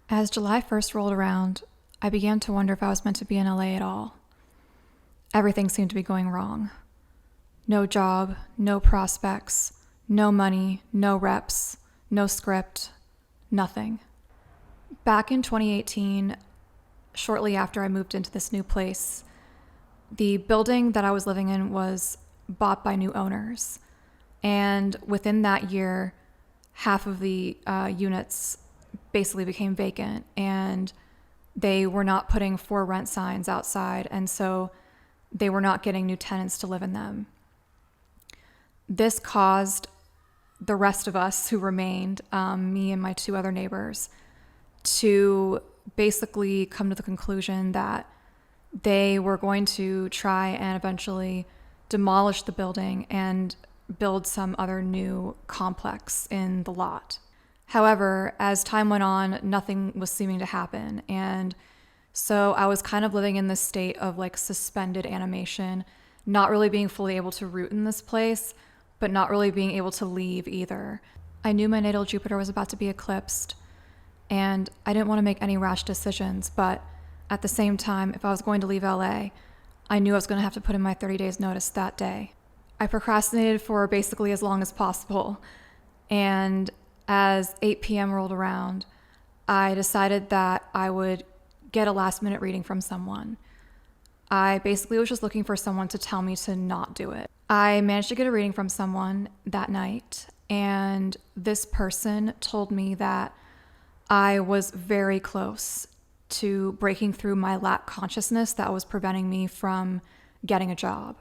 As July 1st rolled around, I began to wonder if I was meant to be in LA at all. Everything seemed to be going wrong. No job, no prospects, no money, no reps, no script, nothing. Back in 2018, shortly after I moved into this new place, the building that I was living in was bought by new owners. And within that year, half of the units basically became vacant, and they were not putting for rent signs outside, and so they were not getting new tenants to live in them. This caused the rest of us who remained, me and my two other neighbors, to basically come to the conclusion that they were going to try and eventually demolish the building and build some other new complex in the lot. However, as time went on, nothing was seeming to happen. And so I was kind of living in this state of like suspended animation, not really being fully able to root in this place, but not really being able to leave either. I knew my natal Jupiter was about to be eclipsed, and I didn't want to make any rash decisions, but at the same time, if I was going to leave LA, I knew I was going to have to put in my 30 days notice that day. I procrastinated for basically as long as possible, and as 8 p.m. rolled around, I decided that I would get a last minute reading from someone. I basically was just looking for someone to tell me to not do it. I managed to get a reading from someone that night, and this person told me that I was very close to breaking through my lack consciousness that was preventing me from getting a job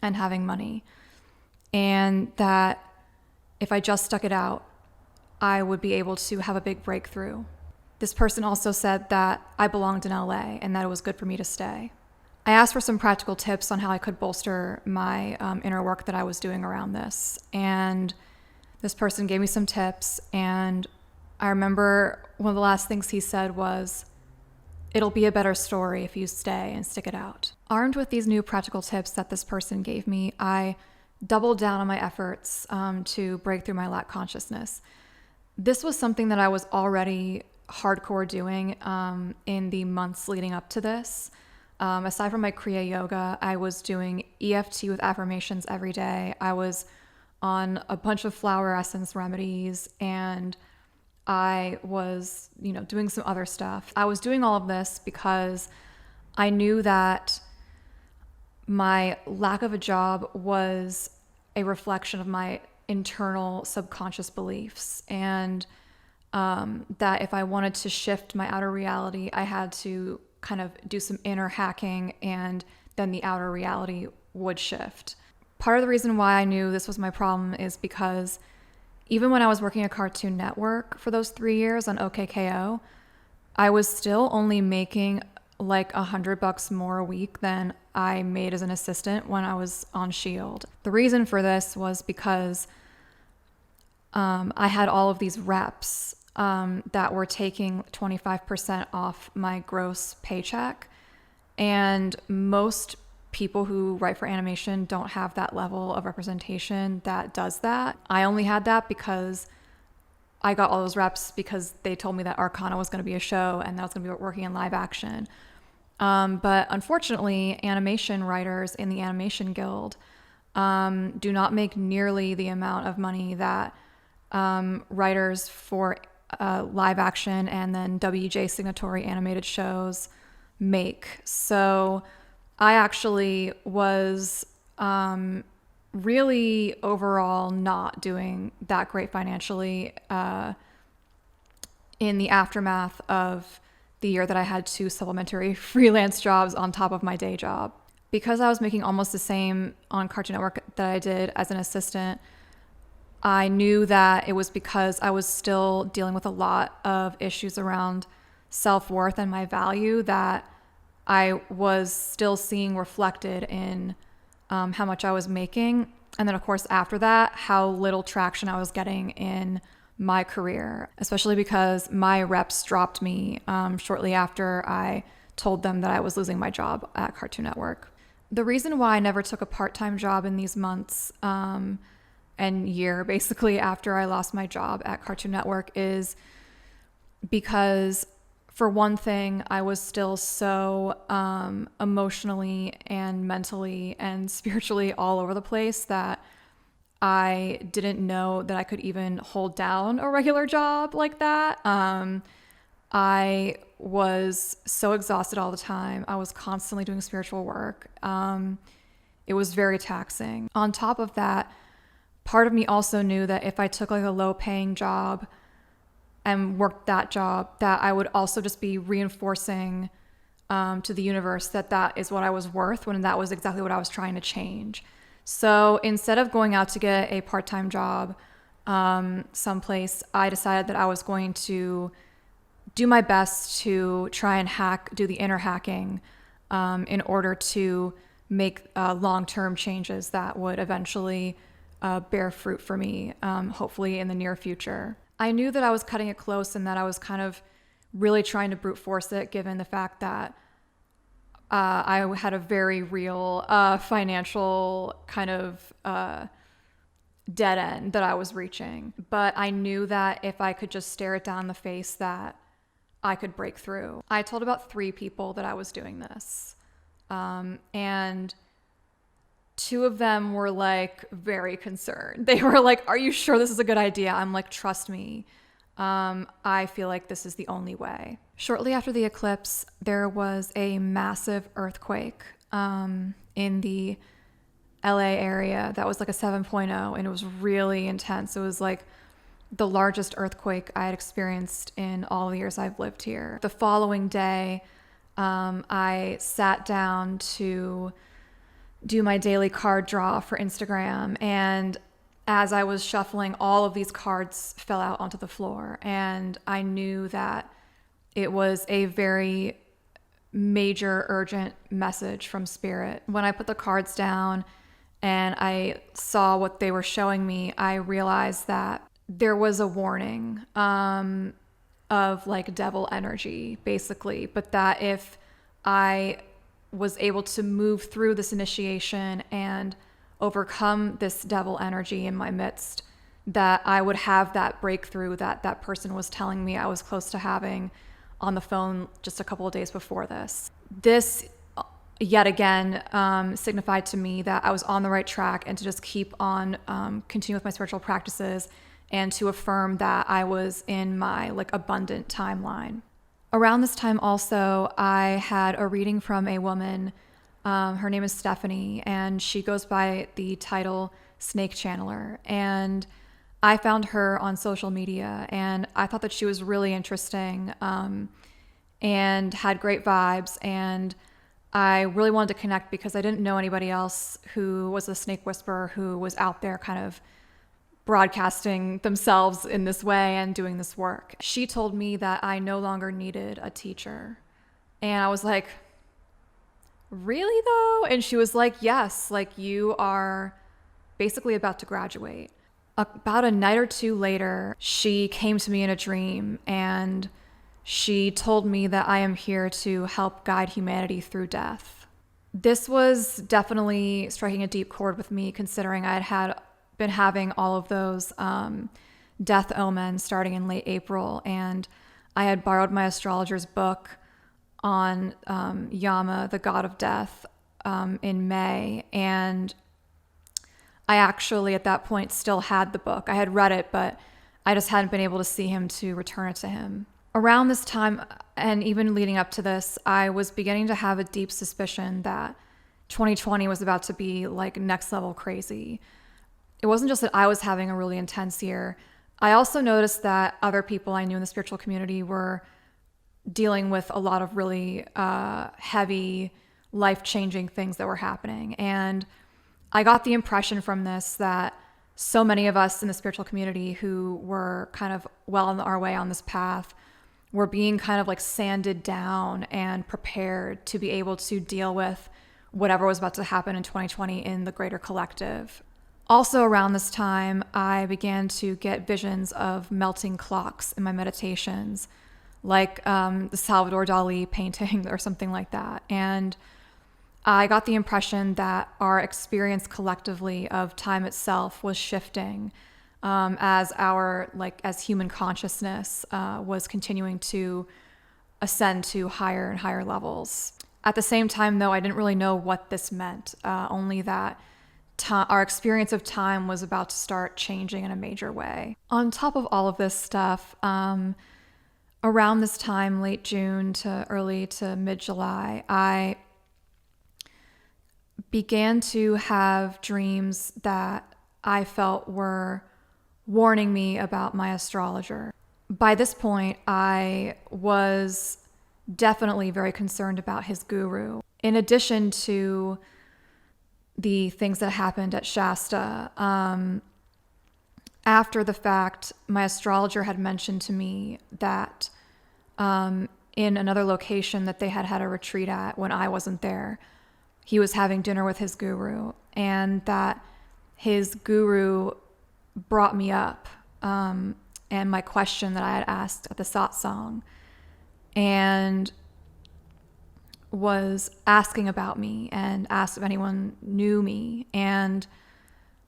and having money, and that if I just stuck it out, I would be able to have a big breakthrough. This person also said that I belonged in LA and that it was good for me to stay. I asked for some practical tips on how I could bolster my inner work that I was doing around this. And this person gave me some tips. And I remember one of the last things he said was, "It'll be a better story if you stay and stick it out." Armed with these new practical tips that this person gave me, I doubled down on my efforts to break through my lack consciousness. This was something that I was already hardcore doing in the months leading up to this. Aside from my Kriya Yoga, I was doing EFT with affirmations every day. I was on a bunch of flower essence remedies, and I was, doing some other stuff. I was doing all of this because I knew that my lack of a job was a reflection of my internal subconscious beliefs, and that if I wanted to shift my outer reality, I had to kind of do some inner hacking, and then the outer reality would shift. Part of the reason why I knew this was my problem is because even when I was working at Cartoon Network for those 3 years on OKKO, I was still only making like $100 more a week than I made as an assistant when I was on SHIELD. The reason for this was because I had all of these reps that were taking 25% off my gross paycheck. And most people who write for animation don't have that level of representation that does that. I only had that because I got all those reps because they told me that Arcana was going to be a show and that I was going to be working in live action. But unfortunately, animation writers in the Animation Guild do not make nearly the amount of money that writers for live action and then WJ signatory animated shows make. So I actually was really overall not doing that great financially in the aftermath of the year that I had 2 supplementary freelance jobs on top of my day job. Because I was making almost the same on Cartoon Network that I did as an assistant, I knew that it was because I was still dealing with a lot of issues around self-worth and my value that I was still seeing reflected in how much I was making. And then, of course, after that, how little traction I was getting in my career, especially because my reps dropped me shortly after I told them that I was losing my job at Cartoon Network. The reason why I never took a part-time job in these months and year basically after I lost my job at Cartoon Network is because for one thing, I was still so emotionally and mentally and spiritually all over the place that I didn't know that I could even hold down a regular job like that. I was so exhausted all the time. I was constantly doing spiritual work. It was very taxing. On top of that, part of me also knew that if I took like a low paying job and worked that job, that I would also just be reinforcing to the universe that that is what I was worth, when that was exactly what I was trying to change. So instead of going out to get a part-time job someplace, I decided that I was going to do my best to try and do the inner hacking in order to make long-term changes that would eventually bear fruit for me, hopefully in the near future. I knew that I was cutting it close and that I was kind of really trying to brute force it, given the fact that I had a very real financial kind of dead end that I was reaching. But I knew that if I could just stare it down in the face, that I could break through. I told about 3 people that I was doing this. And 2 of them were like very concerned. They were like, "Are you sure this is a good idea?" I'm like, "Trust me. I feel like this is the only way." Shortly after the eclipse, there was a massive earthquake in the LA area that was like a 7.0, and it was really intense. It was like the largest earthquake I had experienced in all the years I've lived here. The following day, I sat down to do my daily card draw for Instagram, and as I was shuffling, all of these cards fell out onto the floor, and I knew that it was a very major, urgent message from Spirit. When I put the cards down and I saw what they were showing me, I realized that there was a warning of like devil energy, basically, but that if I was able to move through this initiation and overcome this devil energy in my midst, that I would have that breakthrough that that person was telling me I was close to having on the phone just a couple of days before this. This yet again signified to me that I was on the right track, and to just keep on continue with my spiritual practices, and to affirm that I was in my like abundant timeline. Around this time also, I had a reading from a woman. Her name is Stephanie, and she goes by the title Snake Channeler. And I found her on social media, and I thought that she was really interesting and had great vibes. And I really wanted to connect because I didn't know anybody else who was a snake whisperer who was out there kind of broadcasting themselves in this way and doing this work. She told me that I no longer needed a teacher. And I was like, "Really though?" And she was like, "Yes, like you are basically about to graduate." About a night or 2 later, she came to me in a dream, and she told me that I am here to help guide humanity through death. This was definitely striking a deep chord with me, considering I had been having all of those death omens starting in late April, and I had borrowed my astrologer's book on Yama, the god of death, in May, and I actually at that point still had the book. I had read it, but I just hadn't been able to see him to return it to him. Around this time, and even leading up to this, I was beginning to have a deep suspicion that 2020 was about to be like next level crazy. It wasn't just that I was having a really intense year. I also noticed that other people I knew in the spiritual community were dealing with a lot of really heavy, life-changing things that were happening. And I got the impression from this that so many of us in the spiritual community who were kind of well on our way on this path were being kind of like sanded down and prepared to be able to deal with whatever was about to happen in 2020 in the greater collective. Also around this time, I began to get visions of melting clocks in my meditations, like the Salvador Dali painting or something like that. And I got the impression that our experience collectively of time itself was shifting. as as human consciousness was continuing to ascend to higher and higher levels. At the same time, though, I didn't really know what this meant, only that our experience of time was about to start changing in a major way. On top of all of this stuff, around this time, late June to early to mid-July, I began to have dreams that I felt were warning me about my astrologer. By this point, I was definitely very concerned about his guru. In addition to the things that happened at Shasta, after the fact, my astrologer had mentioned to me that in another location that they had had a retreat at when I wasn't there, he was having dinner with his guru, and that his guru brought me up and my question that I had asked at the satsang, and was asking about me and asked if anyone knew me. And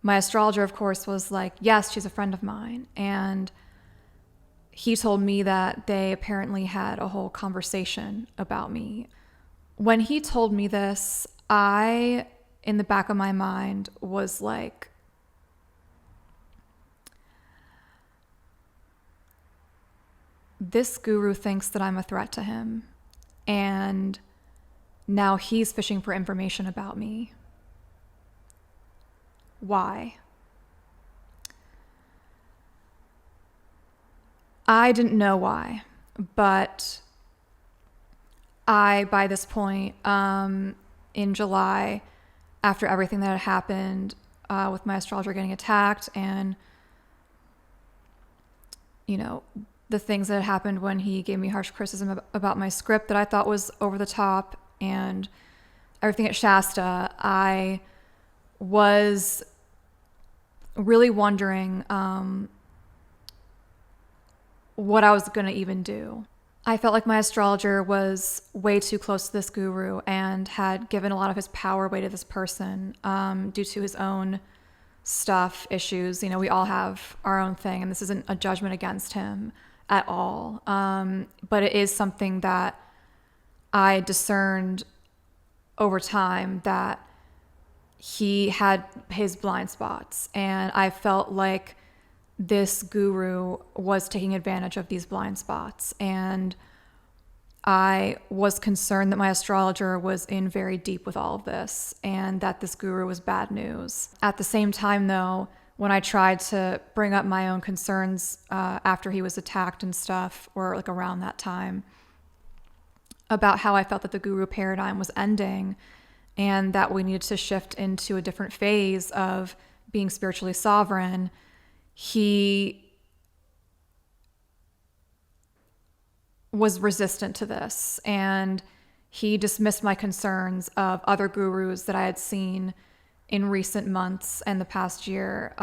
my astrologer, of course, was like, yes, she's a friend of mine. And he told me that they apparently had a whole conversation about me. When he told me this, I, in the back of my mind, was like, this guru thinks that I'm a threat to him, and now he's fishing for information about me. Why? I didn't know why, but by this point, in July, after everything that had happened with my astrologer getting attacked and, the things that had happened when he gave me harsh criticism about my script that I thought was over the top, and everything at Shasta, I was really wondering what I was going to even do. I felt like my astrologer was way too close to this guru and had given a lot of his power away to this person due to his own stuff, issues. We all have our own thing, and this isn't a judgment against him at all. But it is something that I discerned over time, that he had his blind spots, and I felt like this guru was taking advantage of these blind spots, and I was concerned that my astrologer was in very deep with all of this, and that this guru was bad news. At the same time, though, when I tried to bring up my own concerns after he was attacked and stuff, or like around that time, about how I felt that the guru paradigm was ending and that we needed to shift into a different phase of being spiritually sovereign, he was resistant to this, and he dismissed my concerns of other gurus that I had seen in recent months and the past year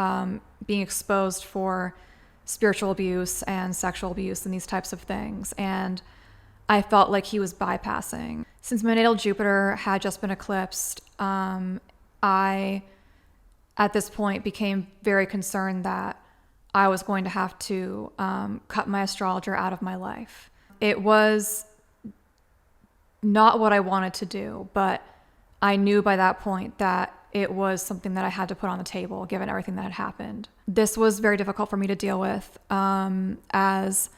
being exposed for spiritual abuse and sexual abuse and these types of things. And I felt like he was bypassing. Since my natal Jupiter had just been eclipsed, I, at this point, became very concerned that I was going to have to cut my astrologer out of my life. It was not what I wanted to do, but I knew by that point that it was something that I had to put on the table, given everything that had happened. This was very difficult for me to deal with, as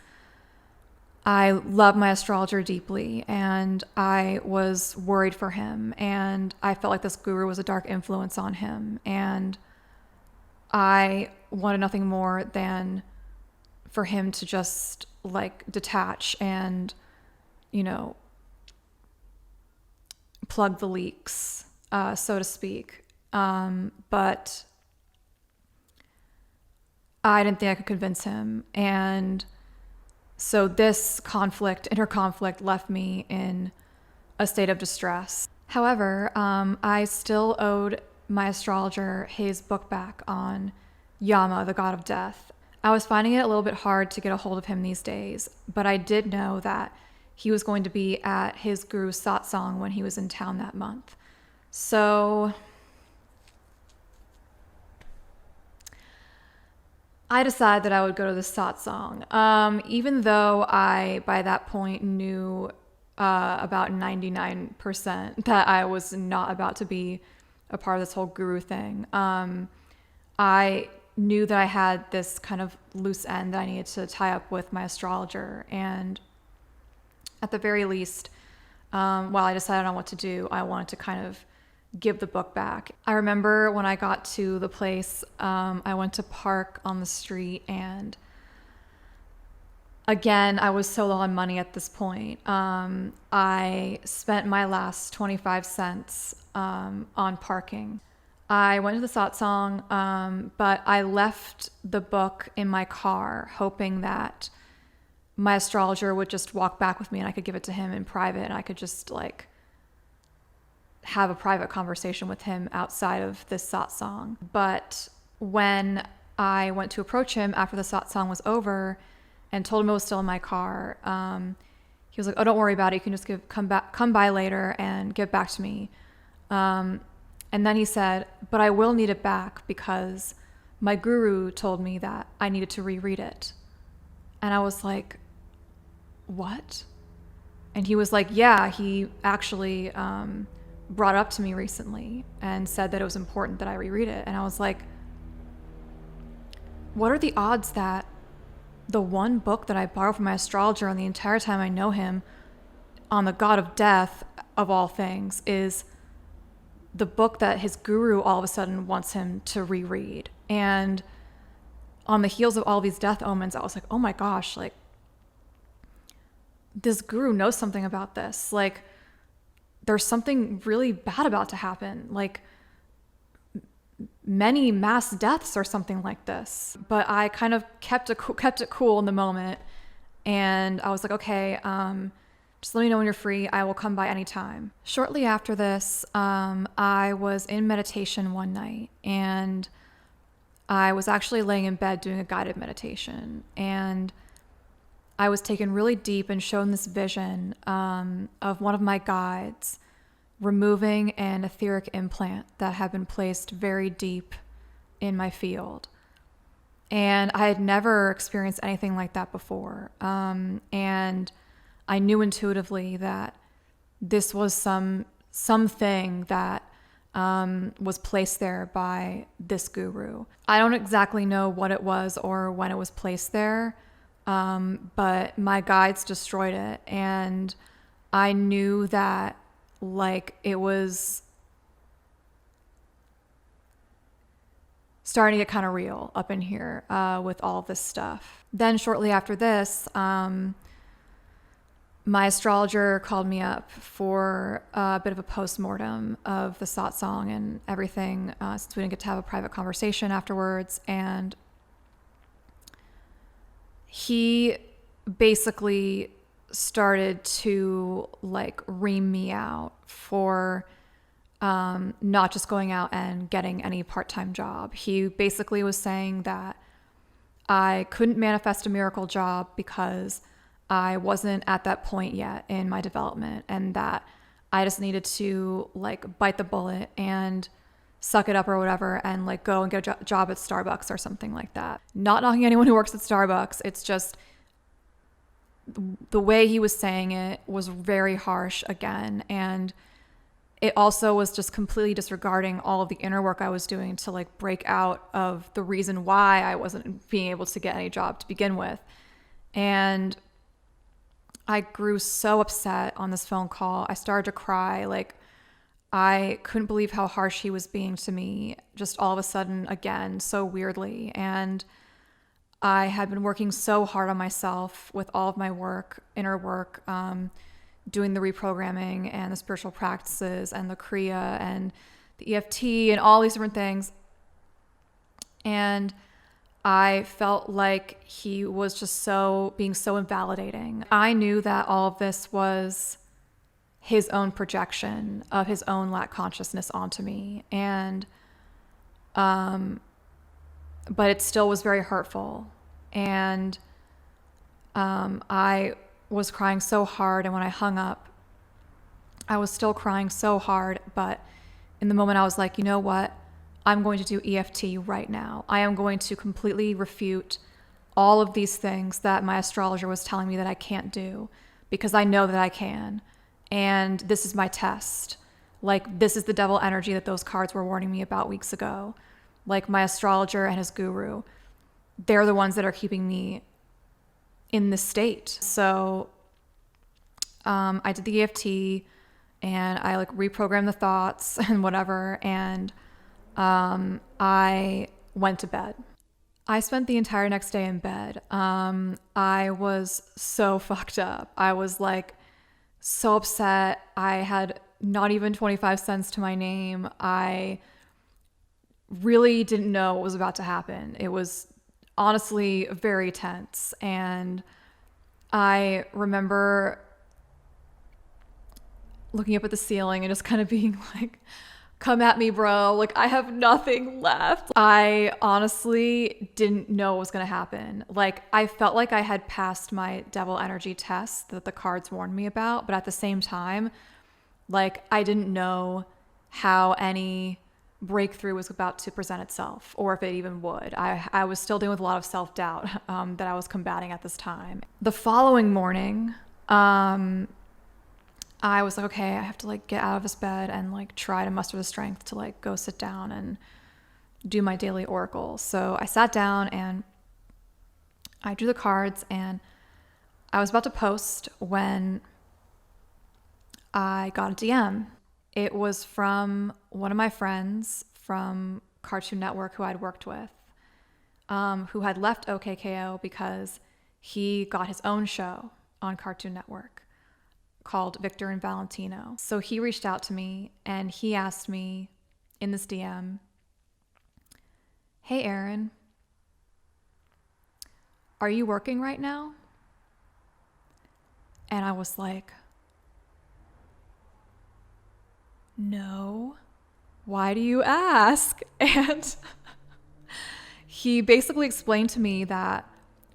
I love my astrologer deeply, and I was worried for him, and I felt like this guru was a dark influence on him, and I wanted nothing more than for him to just detach and, plug the leaks, so to speak. But I didn't think I could convince him, and so this inner conflict, left me in a state of distress. However, I still owed my astrologer his book back on Yama, the god of death. I was finding it a little bit hard to get a hold of him these days, but I did know that he was going to be at his guru's satsang when he was in town that month. So I decided that I would go to the satsang, even though I, by that point, knew about 99% that I was not about to be a part of this whole guru thing. I knew that I had this kind of loose end that I needed to tie up with my astrologer. And at the very least, while I decided on what to do, I wanted to kind of give the book back. I remember when I got to the place, I went to park on the street, and again, I was so low on money at this point. I spent my last 25 cents on parking. I went to the satsang, but I left the book in my car, hoping that my astrologer would just walk back with me and I could give it to him in private, and I could just like have a private conversation with him outside of this satsang. But when I went to approach him after the satsang was over and told him it was still in my car, he was like, "Oh, don't worry about it. You can just come by later and get back to me." And then he said, "But I will need it back because my guru told me that I needed to reread it." And I was like, "What?" And he was like, "Yeah, he actually brought it up to me recently and said that it was important that I reread it." And I was like, what are the odds that the one book that I borrowed from my astrologer and the entire time I know him on the god of death of all things is the book that his guru all of a sudden wants him to reread? And on the heels of all these death omens, I was like, oh my gosh, like this guru knows something about this. Like there's something really bad about to happen. Like many mass deaths or something like this. But I kind of kept it cool in the moment. And I was like, okay, just let me know when you're free. I will come by anytime. Shortly after this, I was in meditation one night, and I was actually laying in bed doing a guided meditation, and I was taken really deep and shown this vision of one of my guides removing an etheric implant that had been placed very deep in my field. And I had never experienced anything like that before. And I knew intuitively that this was something that was placed there by this guru. I don't exactly know what it was or when it was placed there, but my guides destroyed it. And I knew that like it was starting to get kind of real up in here with all of this stuff. Then shortly after this, my astrologer called me up for a bit of a post-mortem of the satsang and everything, since we didn't get to have a private conversation afterwards. And he basically started to like ream me out for not just going out and getting any part-time job. He basically was saying that I couldn't manifest a miracle job because I wasn't at that point yet in my development, and that I just needed to like bite the bullet and suck it up or whatever and like go and get a job at Starbucks or something like that. Not knocking anyone who works at Starbucks. It's just the way he was saying it was very harsh again. And it also was just completely disregarding all of the inner work I was doing to like break out of the reason why I wasn't being able to get any job to begin with. And I grew so upset on this phone call. I started to cry. Like I couldn't believe how harsh he was being to me just all of a sudden again, so weirdly. And I had been working so hard on myself with all of my work, inner work, doing the reprogramming and the spiritual practices and the Kriya and the EFT and all these different things. And I felt like he was just being so invalidating. I knew that all of this was his own projection of his own lack consciousness onto me. And, but it still was very hurtful. And, I was crying so hard. And when I hung up, I was still crying so hard. But in the moment I was like, you know what? I'm going to do EFT right now. I am going to completely refute all of these things that my astrologer was telling me that I can't do, because I know that I can. And this is my test. Like, this is the devil energy that those cards were warning me about weeks ago. Like, my astrologer and his guru, they're the ones that are keeping me in this state. So I did the EFT and I like reprogrammed the thoughts and whatever. And I went to bed. I spent the entire next day in bed. I was so fucked up. I was like so upset. I had not even 25 cents to my name. I really didn't know what was about to happen. It was honestly very tense. And I remember looking up at the ceiling and just kind of being like, come at me, bro. Like, I have nothing left. I honestly didn't know what was going to happen. Like, I felt like I had passed my devil energy test that the cards warned me about. But at the same time, like, I didn't know how any breakthrough was about to present itself, or if it even would. I was still dealing with a lot of self-doubt that I was combating at this time. The following morning, I was like, okay, I have to like get out of this bed and like try to muster the strength to like go sit down and do my daily oracle. So I sat down and I drew the cards, and I was about to post when I got a DM. It was from one of my friends from Cartoon Network who I'd worked with, who had left OKKO because he got his own show on Cartoon Network called Victor and Valentino. So he reached out to me and he asked me in this DM, hey, Erin, are you working right now? And I was like, no, why do you ask? And he basically explained to me that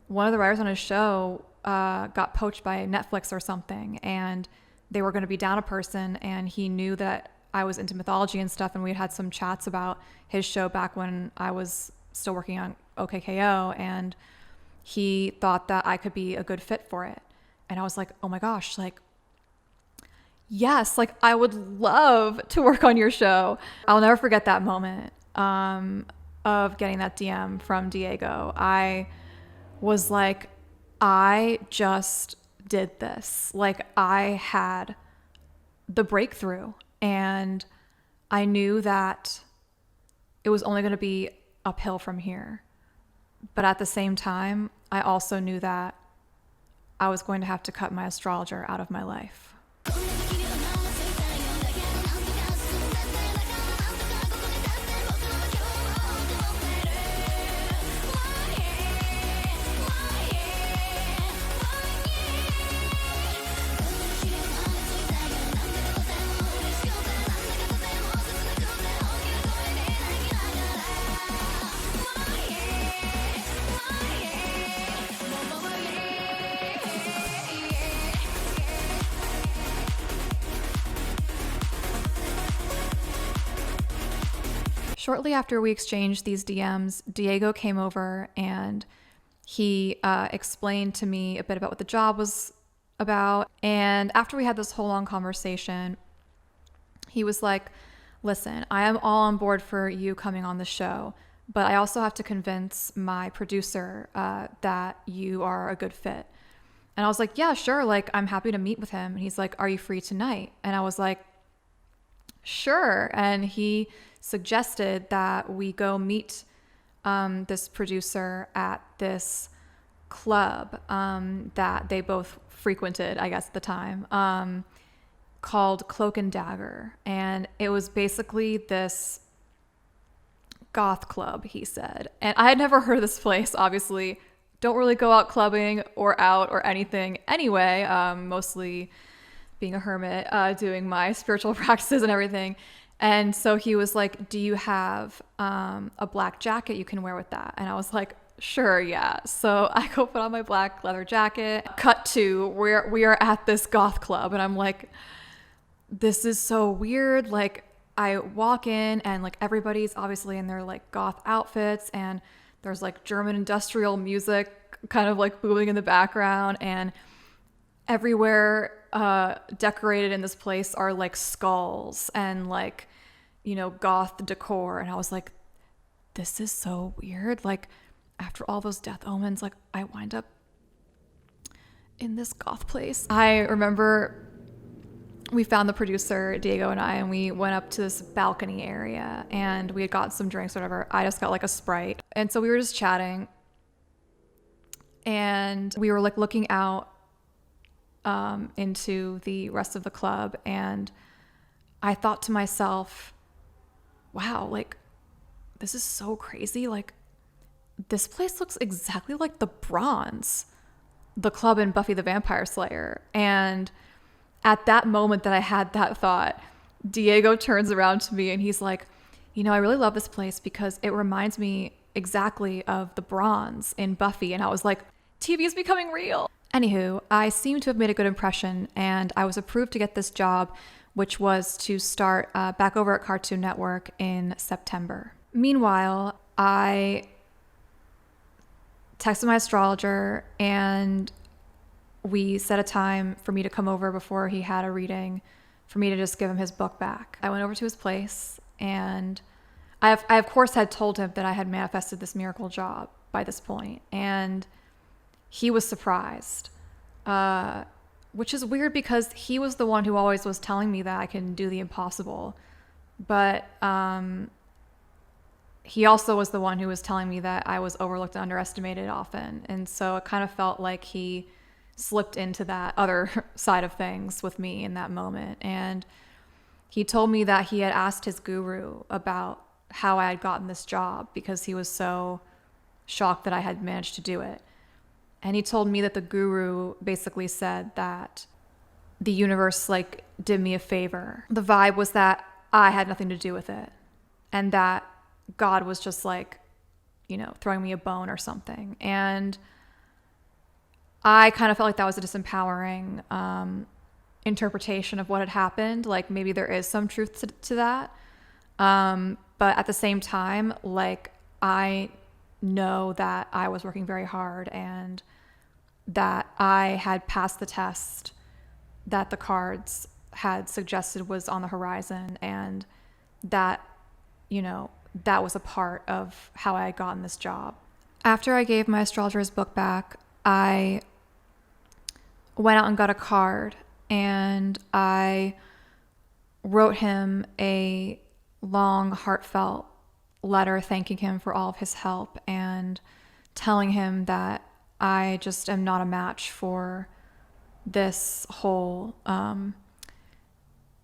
one of the writers on his show got poached by Netflix or something, and they were going to be down a person, and he knew that I was into mythology and stuff, and we had some chats about his show back when I was still working on OKKO, and he thought that I could be a good fit for it. And I was like, oh my gosh, like, yes, like I would love to work on your show. I'll never forget that moment of getting that DM from Diego. I was like, I just did this. Like, I had the breakthrough, and I knew that it was only going to be uphill from here. But at the same time, I also knew that I was going to have to cut my astrologer out of my life. Shortly after we exchanged these DMs, Diego came over and he explained to me a bit about what the job was about. And after we had this whole long conversation, he was like, listen, I am all on board for you coming on the show, but I also have to convince my producer that you are a good fit. And I was like, yeah, sure. Like, I'm happy to meet with him. And he's like, are you free tonight? And I was like, sure. And he suggested that we go meet this producer at this club that they both frequented, I guess, at the time, called Cloak and Dagger. And it was basically this goth club, he said. And I had never heard of this place, obviously. Don't really go out clubbing or out or anything anyway, mostly being a hermit, doing my spiritual practices and everything. And so he was like, do you have a black jacket you can wear with that? And I was like, sure, yeah. So I go put on my black leather jacket. Cut to where we are at this goth club. And I'm like, this is so weird. Like, I walk in and like everybody's obviously in their like goth outfits, and there's like German industrial music kind of like booming in the background, and everywhere decorated in this place are like skulls and like, you know, goth decor. And I was like, this is so weird. Like after all those death omens, like I wind up in this goth place. I remember we found the producer, Diego and I, and we went up to this balcony area and we had got some drinks, whatever. I just got like a Sprite. And so we were just chatting and we were like looking out into the rest of the club. And I thought to myself, wow, like this is so crazy. Like this place looks exactly like the Bronze, the club in Buffy the Vampire Slayer. And at that moment that I had that thought, Diego turns around to me and he's like, you know, I really love this place because it reminds me exactly of the Bronze in Buffy. And I was like, TV is becoming real. Anywho, I seem to have made a good impression and I was approved to get this job, which was to start back over at Cartoon Network in September. Meanwhile, I texted my astrologer and we set a time for me to come over before he had a reading for me to just give him his book back. I went over to his place and I of course had told him that I had manifested this miracle job by this point, and he was surprised, which is weird because he was the one who always was telling me that I can do the impossible. But he also was the one who was telling me that I was overlooked and underestimated often. And so it kind of felt like he slipped into that other side of things with me in that moment. And he told me that he had asked his guru about how I had gotten this job because he was so shocked that I had managed to do it. And he told me that the guru basically said that the universe like did me a favor. The vibe was that I had nothing to do with it and that God was just like, you know, throwing me a bone or something. And I kind of felt like that was a disempowering interpretation of what had happened. Like maybe there is some truth to that. But at the same time, like I know that I was working very hard and that I had passed the test that the cards had suggested was on the horizon, and that, you know, that was a part of how I had gotten this job. After I gave my astrologer's book back, I went out and got a card and I wrote him a long, heartfelt letter thanking him for all of his help and telling him that I just am not a match for this whole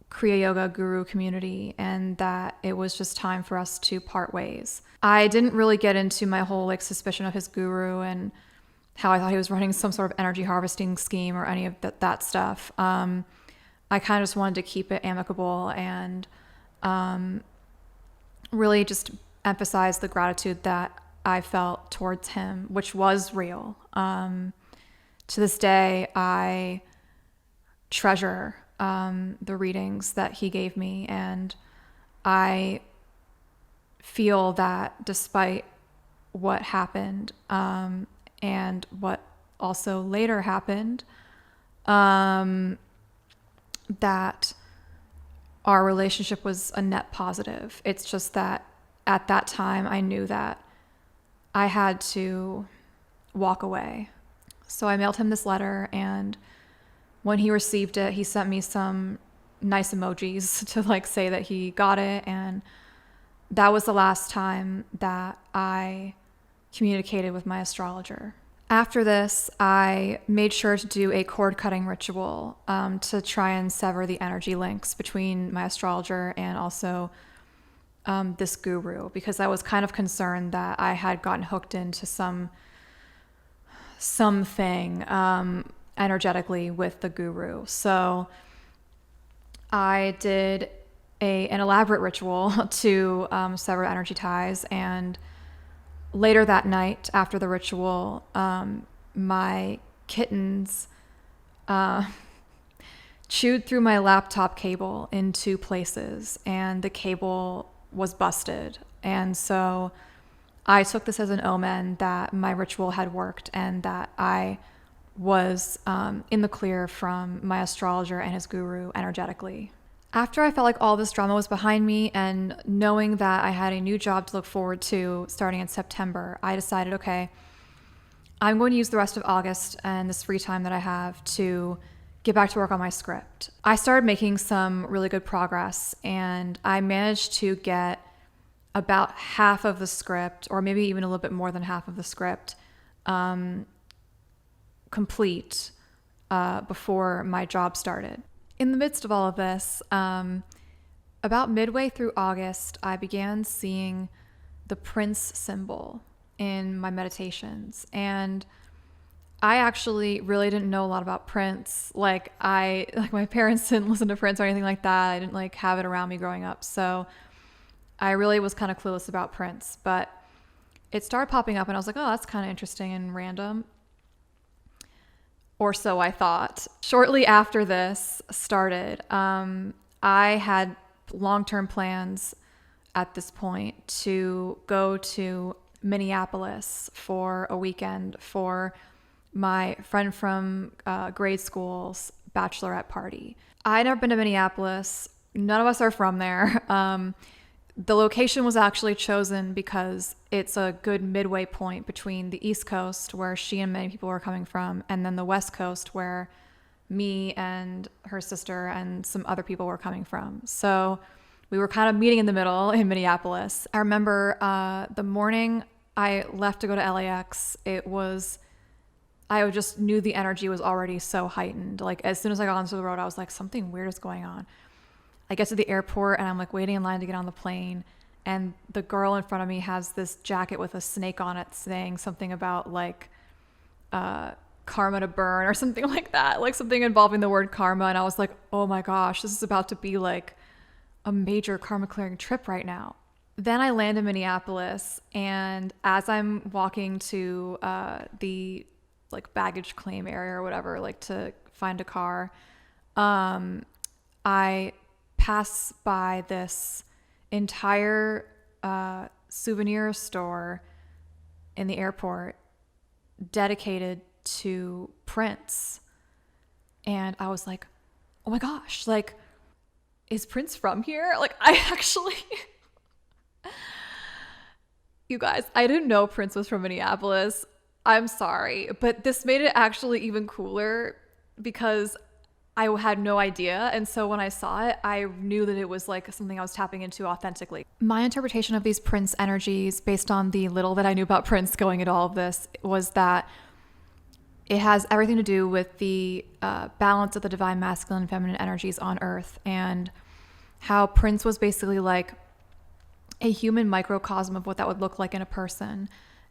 Kriya Yoga guru community, and that it was just time for us to part ways. I didn't really get into my whole like suspicion of his guru and how I thought he was running some sort of energy harvesting scheme or any of that stuff. I kind of just wanted to keep it amicable and really just emphasize the gratitude that I felt towards him, which was real. To this day, I treasure the readings that he gave me, and I feel that despite what happened and what also later happened, that our relationship was a net positive. It's just that at that time I knew that I had to walk away. So I mailed him this letter, and when he received it, he sent me some nice emojis to like say that he got it, and that was the last time that I communicated with my astrologer. After this, I made sure to do a cord cutting ritual to try and sever the energy links between my astrologer and also this guru, because I was kind of concerned that I had gotten hooked into something energetically with the guru. So I did an elaborate ritual to sever energy ties, and later that night after the ritual, my kittens chewed through my laptop cable in 2 places, and the cable was busted. And so I took this as an omen that my ritual had worked and that I was in the clear from my astrologer and his guru energetically. After I felt like all this drama was behind me and knowing that I had a new job to look forward to starting in September, I decided, okay, I'm going to use the rest of August and this free time that I have to get back to work on my script. I started making some really good progress, and I managed to get about half of the script, or maybe even a little bit more than half of the script, complete before my job started. In the midst of all of this, about midway through August, I began seeing the Prince symbol in my meditations. And I actually really didn't know a lot about Prince. Like my parents didn't listen to Prince or anything like that. I didn't have it around me growing up. So I really was kind of clueless about Prince, but it started popping up and I was like, oh, that's kind of interesting and random. Or so I thought. Shortly after this started, I had long-term plans at this point to go to Minneapolis for a weekend for my friend from grade school's bachelorette party. I'd never been to Minneapolis. None of us are from there. The location was actually chosen because it's a good midway point between the East Coast, where she and many people were coming from, and then the West Coast, where me and her sister and some other people were coming from. So we were kind of meeting in the middle in Minneapolis. I remember the morning I left to go to LAX, I just knew the energy was already so heightened. Like as soon as I got onto the road, I was like, something weird is going on. I get to the airport and I'm like waiting in line to get on the plane, and the girl in front of me has this jacket with a snake on it saying something about karma to burn or something like that, like something involving the word karma. And I was like, oh my gosh, this is about to be like a major karma clearing trip right now. Then I land in Minneapolis, and as I'm walking to the baggage claim area or whatever, to find a car, I pass by this entire souvenir store in the airport dedicated to Prince. And I was like, oh my gosh, is Prince from here? I actually, you guys, I didn't know Prince was from Minneapolis. I'm sorry, but this made it actually even cooler because I had no idea. And so when I saw it, I knew that it was something I was tapping into authentically. My interpretation of these Prince energies, based on the little that I knew about Prince going into all of this, was that it has everything to do with the balance of the divine masculine and feminine energies on Earth, and how Prince was basically like a human microcosm of what that would look like in a person.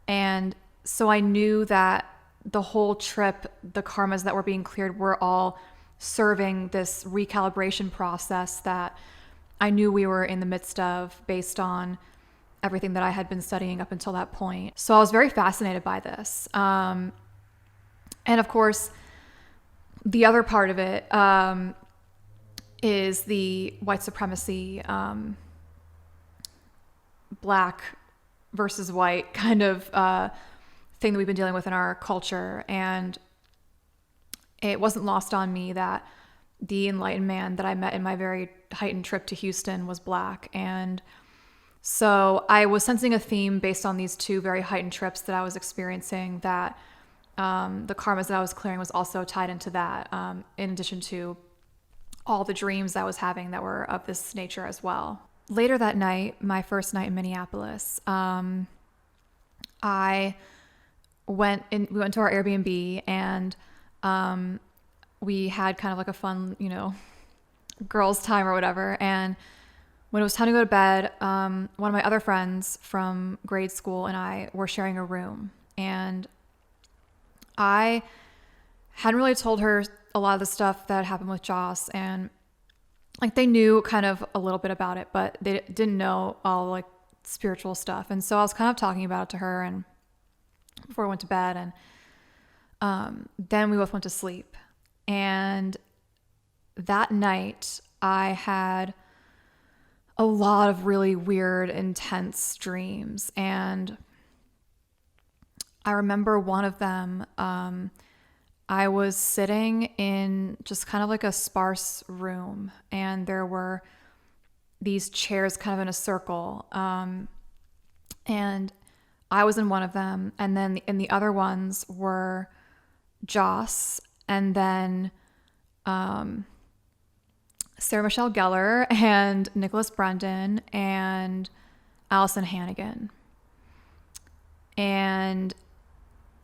And so I knew that the whole trip, the karmas that were being cleared were all serving this recalibration process that I knew we were in the midst of based on everything that I had been studying up until that point. So I was very fascinated by this. And of course, the other part of it is the white supremacy, black versus white kind of thing that we've been dealing with in our culture. And it wasn't lost on me that the enlightened man that I met in my very heightened trip to Houston was black. And so I was sensing a theme based on these 2 very heightened trips that I was experiencing, that the karmas that I was clearing was also tied into that, in addition to all the dreams I was having that were of this nature as well. Later that night, my first night in Minneapolis, we went to our Airbnb, and we had kind of a fun, girls' time or whatever. And when it was time to go to bed, one of my other friends from grade school and I were sharing a room, and I hadn't really told her a lot of the stuff that happened with Joss, and they knew kind of a little bit about it, but they didn't know all spiritual stuff. And so I was kind of talking about it to her, and before I went to bed, and then we both went to sleep. And that night I had a lot of really weird, intense dreams. And I remember one of them, I was sitting in just kind of like a sparse room, and there were these chairs kind of in a circle. And I was in one of them, and then in the other ones were Joss, and then Sarah Michelle Gellar, and Nicholas Brendan, and Allison Hannigan. And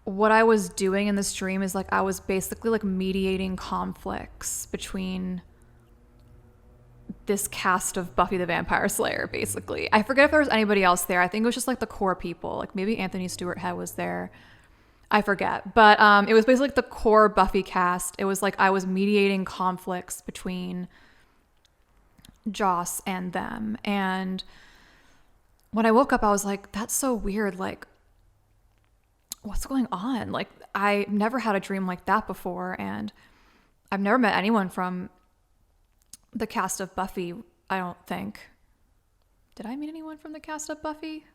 what I was doing in this dream is like I was basically like mediating conflicts between this cast of Buffy the Vampire Slayer, basically. I forget if there was anybody else there. I think it was just like the core people. Like maybe Anthony Stewart Head was there. I forget. But it was basically like the core Buffy cast. It was like I was mediating conflicts between Joss and them. And when I woke up, I was like, that's so weird. Like, what's going on? Like, I never had a dream like that before. And I've never met anyone from the cast of Buffy, I don't think. Did I meet anyone from the cast of Buffy?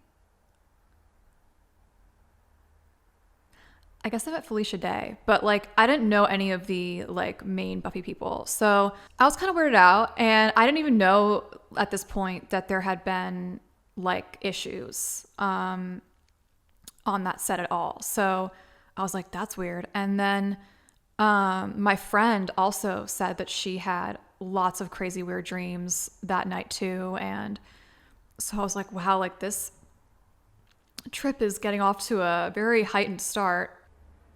I guess I met Felicia Day, but like I didn't know any of the like main Buffy people. So I was kind of weirded out, and I didn't even know at this point that there had been like issues on that set at all. So I was like, that's weird. And then my friend also said that she had lots of crazy weird dreams that night too. And so I was like, wow, like this trip is getting off to a very heightened start.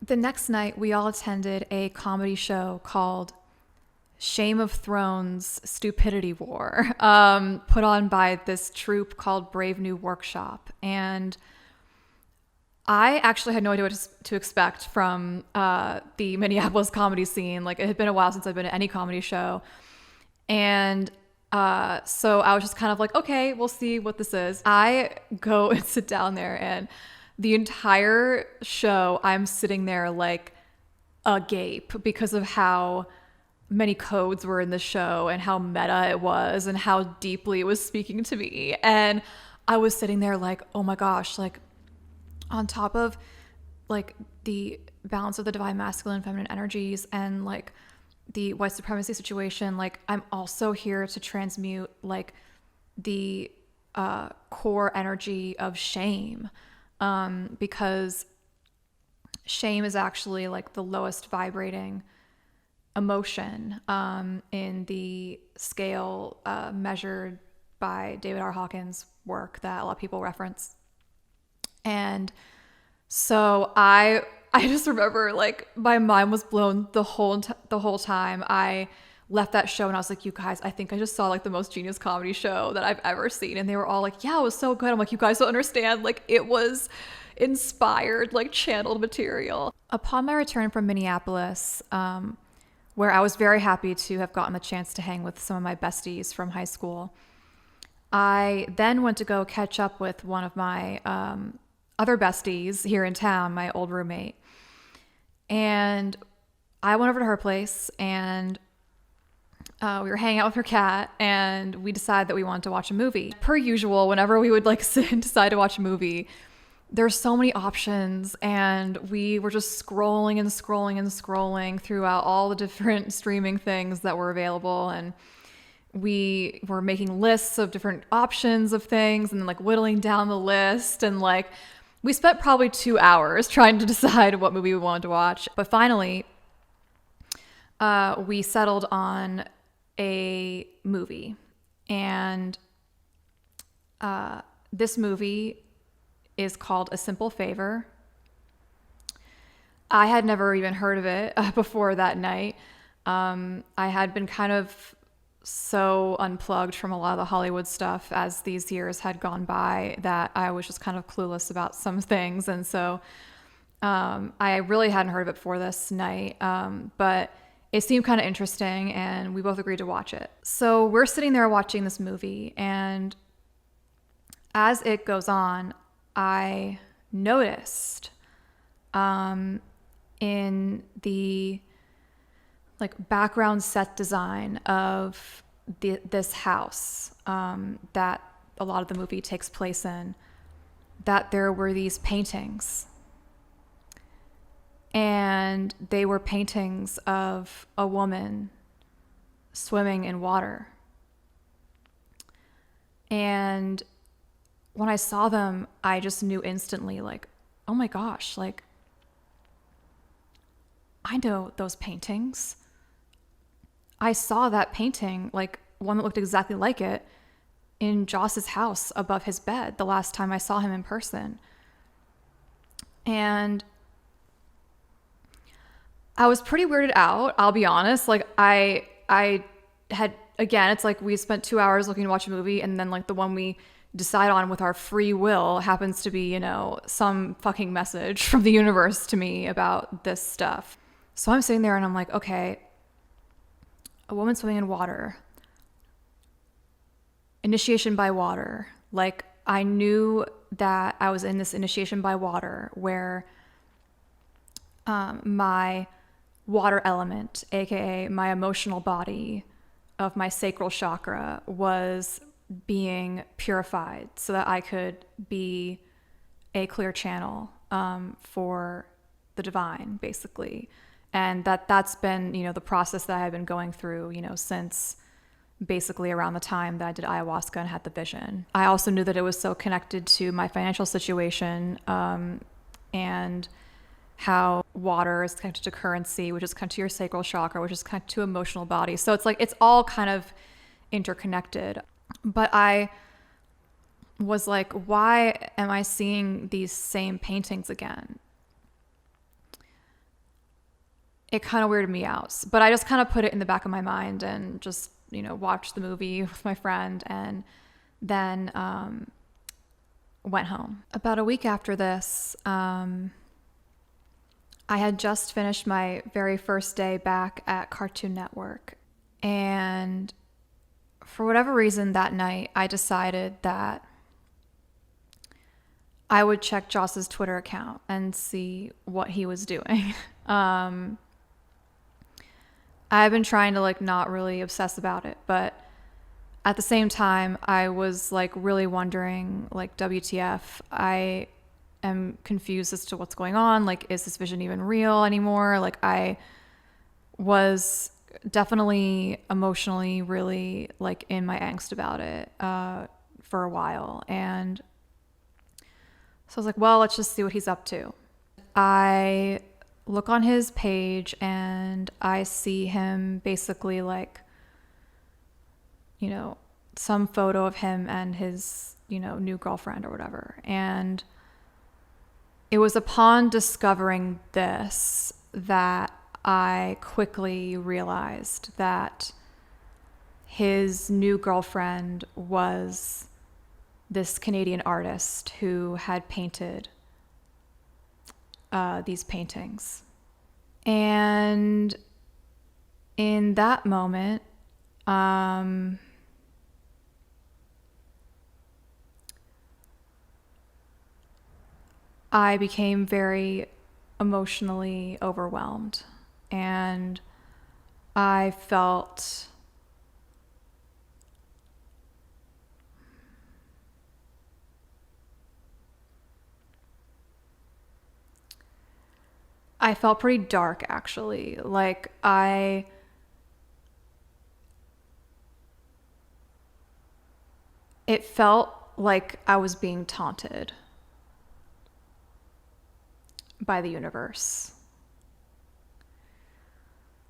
The next night, we all attended a comedy show called Shame of Thrones Stupidity War, put on by this troupe called Brave New Workshop. And I actually had no idea what to expect from the Minneapolis comedy scene. Like, it had been a while since I'd been at any comedy show. And so I was just kind of like, okay, we'll see what this is. I go and sit down there, and the entire show, I'm sitting there like agape because of how many codes were in the show and how meta it was and how deeply it was speaking to me. And I was sitting there like, oh my gosh, like on top of like the balance of the divine masculine and feminine energies and like the white supremacy situation, like I'm also here to transmute like the core energy of shame. Because shame is actually like the lowest vibrating emotion in the scale measured by David R. Hawkins' work that a lot of people reference. And so I just remember like my mind was blown the whole time. I left that show and I was like, you guys, I think I just saw like the most genius comedy show that I've ever seen. And they were all like, yeah, it was so good. I'm like, you guys don't understand. Like it was inspired, like channeled material. Upon my return from Minneapolis, where I was very happy to have gotten the chance to hang with some of my besties from high school, I then went to go catch up with one of my other besties here in town, my old roommate. And I went over to her place, and we were hanging out with her cat, and we decided that we wanted to watch a movie. Per usual, whenever we would like sit and decide to watch a movie, there's so many options, and we were just scrolling and scrolling and scrolling throughout all the different streaming things that were available. And we were making lists of different options of things and then like whittling down the list. And like we spent probably 2 hours trying to decide what movie we wanted to watch. But finally, we settled on a movie. And this movie is called A Simple Favor. I had never even heard of it before that night. I had been kind of so unplugged from a lot of the Hollywood stuff as these years had gone by that I was just kind of clueless about some things. And so I really hadn't heard of it before this night, but it seemed kind of interesting, and we both agreed to watch it. So we're sitting there watching this movie, and as it goes on, I noticed in the like background set design of this house that a lot of the movie takes place in, that there were these paintings. And they were paintings of a woman swimming in water. And when I saw them, I just knew instantly, like, oh my gosh, like, I know those paintings. I saw that painting, like one that looked exactly like it, in Joss's house above his bed the last time I saw him in person. And I was pretty weirded out, I'll be honest. Like I had, again, it's like we spent 2 hours looking to watch a movie, and then like the one we decide on with our free will happens to be, you know, some fucking message from the universe to me about this stuff. So I'm sitting there and I'm like, okay, a woman swimming in water, initiation by water. Like I knew that I was in this initiation by water where my water element, aka my emotional body of my sacral chakra, was being purified so that I could be a clear channel for the divine, basically. And that's been, you know, the process that I've been going through, you know, since basically around the time that I did ayahuasca and had the vision. I also knew that it was so connected to my financial situation and how water is connected to currency, which is connected to your sacral chakra, which is connected to emotional body. So it's like, it's all kind of interconnected. But I was like, why am I seeing these same paintings again? It kind of weirded me out, but I just kind of put it in the back of my mind and just, you know, watched the movie with my friend and then went home. About a week after this, I had just finished my very first day back at Cartoon Network. And for whatever reason that night, I decided that I would check Joss's Twitter account and see what he was doing. I've been trying to like not really obsess about it, but at the same time, I was like really wondering, like, WTF, I am confused as to what's going on. Like, is this vision even real anymore? Like, I was definitely emotionally really like in my angst about it for a while. And so I was like, well, let's just see what he's up to. I look on his page and I see him basically like, you know, some photo of him and his, you know, new girlfriend or whatever. And it was upon discovering this that I quickly realized that his new girlfriend was this Canadian artist who had painted these paintings. And in that moment, I became very emotionally overwhelmed, and I felt pretty dark, actually. Like it felt like I was being taunted by the universe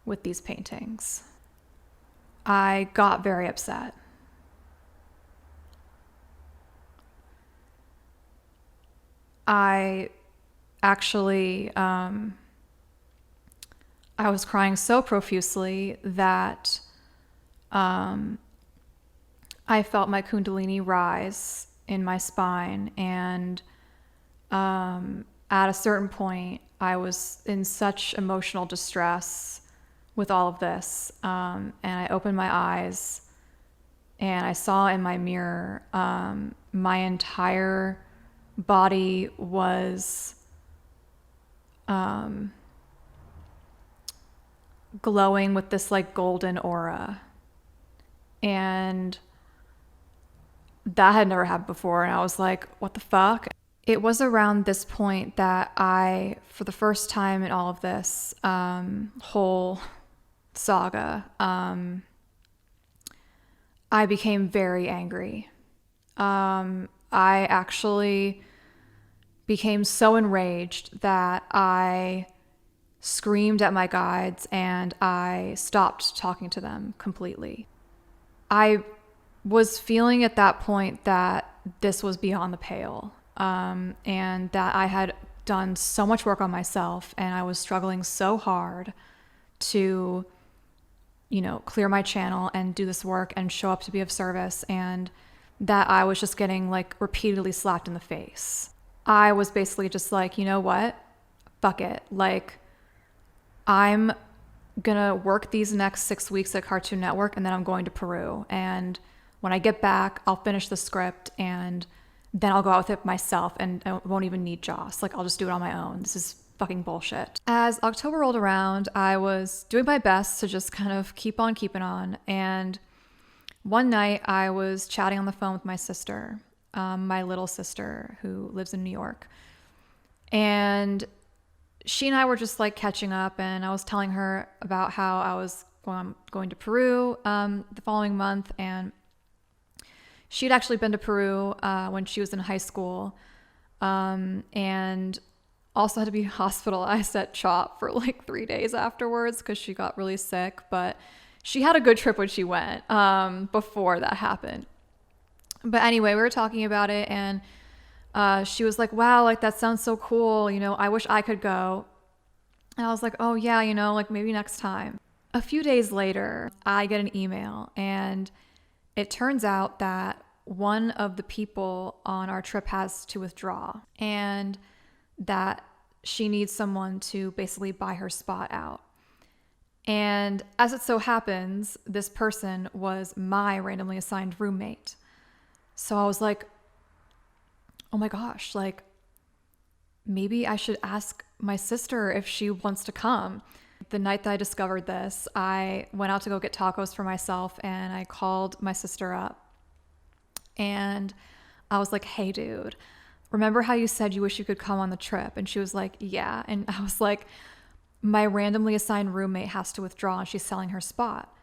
with these paintings. I got very upset. I actually, I was crying so profusely that I felt my kundalini rise in my spine, and at a certain point, I was in such emotional distress with all of this, and I opened my eyes, and I saw in my mirror my entire body was glowing with this like golden aura. And that had never happened before. And I was like, what the fuck? It was around this point that I, for the first time in all of this whole saga, I became very angry. I actually became so enraged that I screamed at my guides and I stopped talking to them completely. I was feeling at that point that this was beyond the pale, and that I had done so much work on myself and I was struggling so hard to, clear my channel and do this work and show up to be of service, and that I was just getting like repeatedly slapped in the face. I was basically just like, you know what? Fuck it. Like, I'm gonna work these next 6 weeks at Cartoon Network and then I'm going to Peru. And when I get back, I'll finish the script and then I'll go out with it myself and I won't even need Joss. Like, I'll just do it on my own. This is fucking bullshit. As October rolled around, I was doing my best to just kind of keep on keeping on. And one night I was chatting on the phone with my sister, my little sister who lives in New York. And she and I were just like catching up, and I was telling her about how I was going to Peru the following month. And she'd actually been to Peru when she was in high school, and also had to be hospitalized at CHOP for like 3 days afterwards because she got really sick. But she had a good trip when she went before that happened. But anyway, we were talking about it, and she was like, wow, like that sounds so cool. I wish I could go. And I was like, oh yeah, like maybe next time. A few days later, I get an email, and it turns out that one of the people on our trip has to withdraw, and that she needs someone to basically buy her spot out. And as it so happens, this person was my randomly assigned roommate. So I was like, oh my gosh, like maybe I should ask my sister if she wants to come. The night that I discovered this, I went out to go get tacos for myself, and I called my sister up and I was like, hey dude, remember how you said you wish you could come on the trip? And she was like, yeah. And I was like, my randomly assigned roommate has to withdraw and she's selling her spot.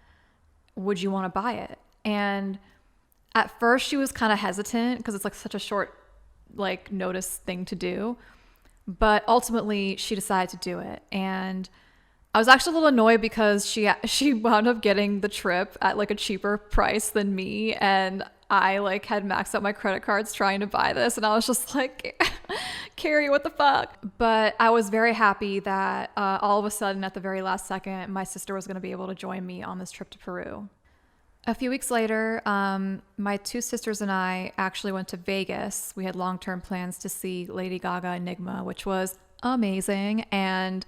Would you want to buy it? And at first she was kind of hesitant because it's like such a short like notice thing to do. But ultimately she decided to do it. And I was actually a little annoyed because she wound up getting the trip at like a cheaper price than me. And I like had maxed out my credit cards trying to buy this. And I was just like, Carrie, what the fuck? But I was very happy that all of a sudden at the very last second, my sister was going to be able to join me on this trip to Peru. A few weeks later, my two sisters and I actually went to Vegas. We had long-term plans to see Lady Gaga Enigma, which was amazing. And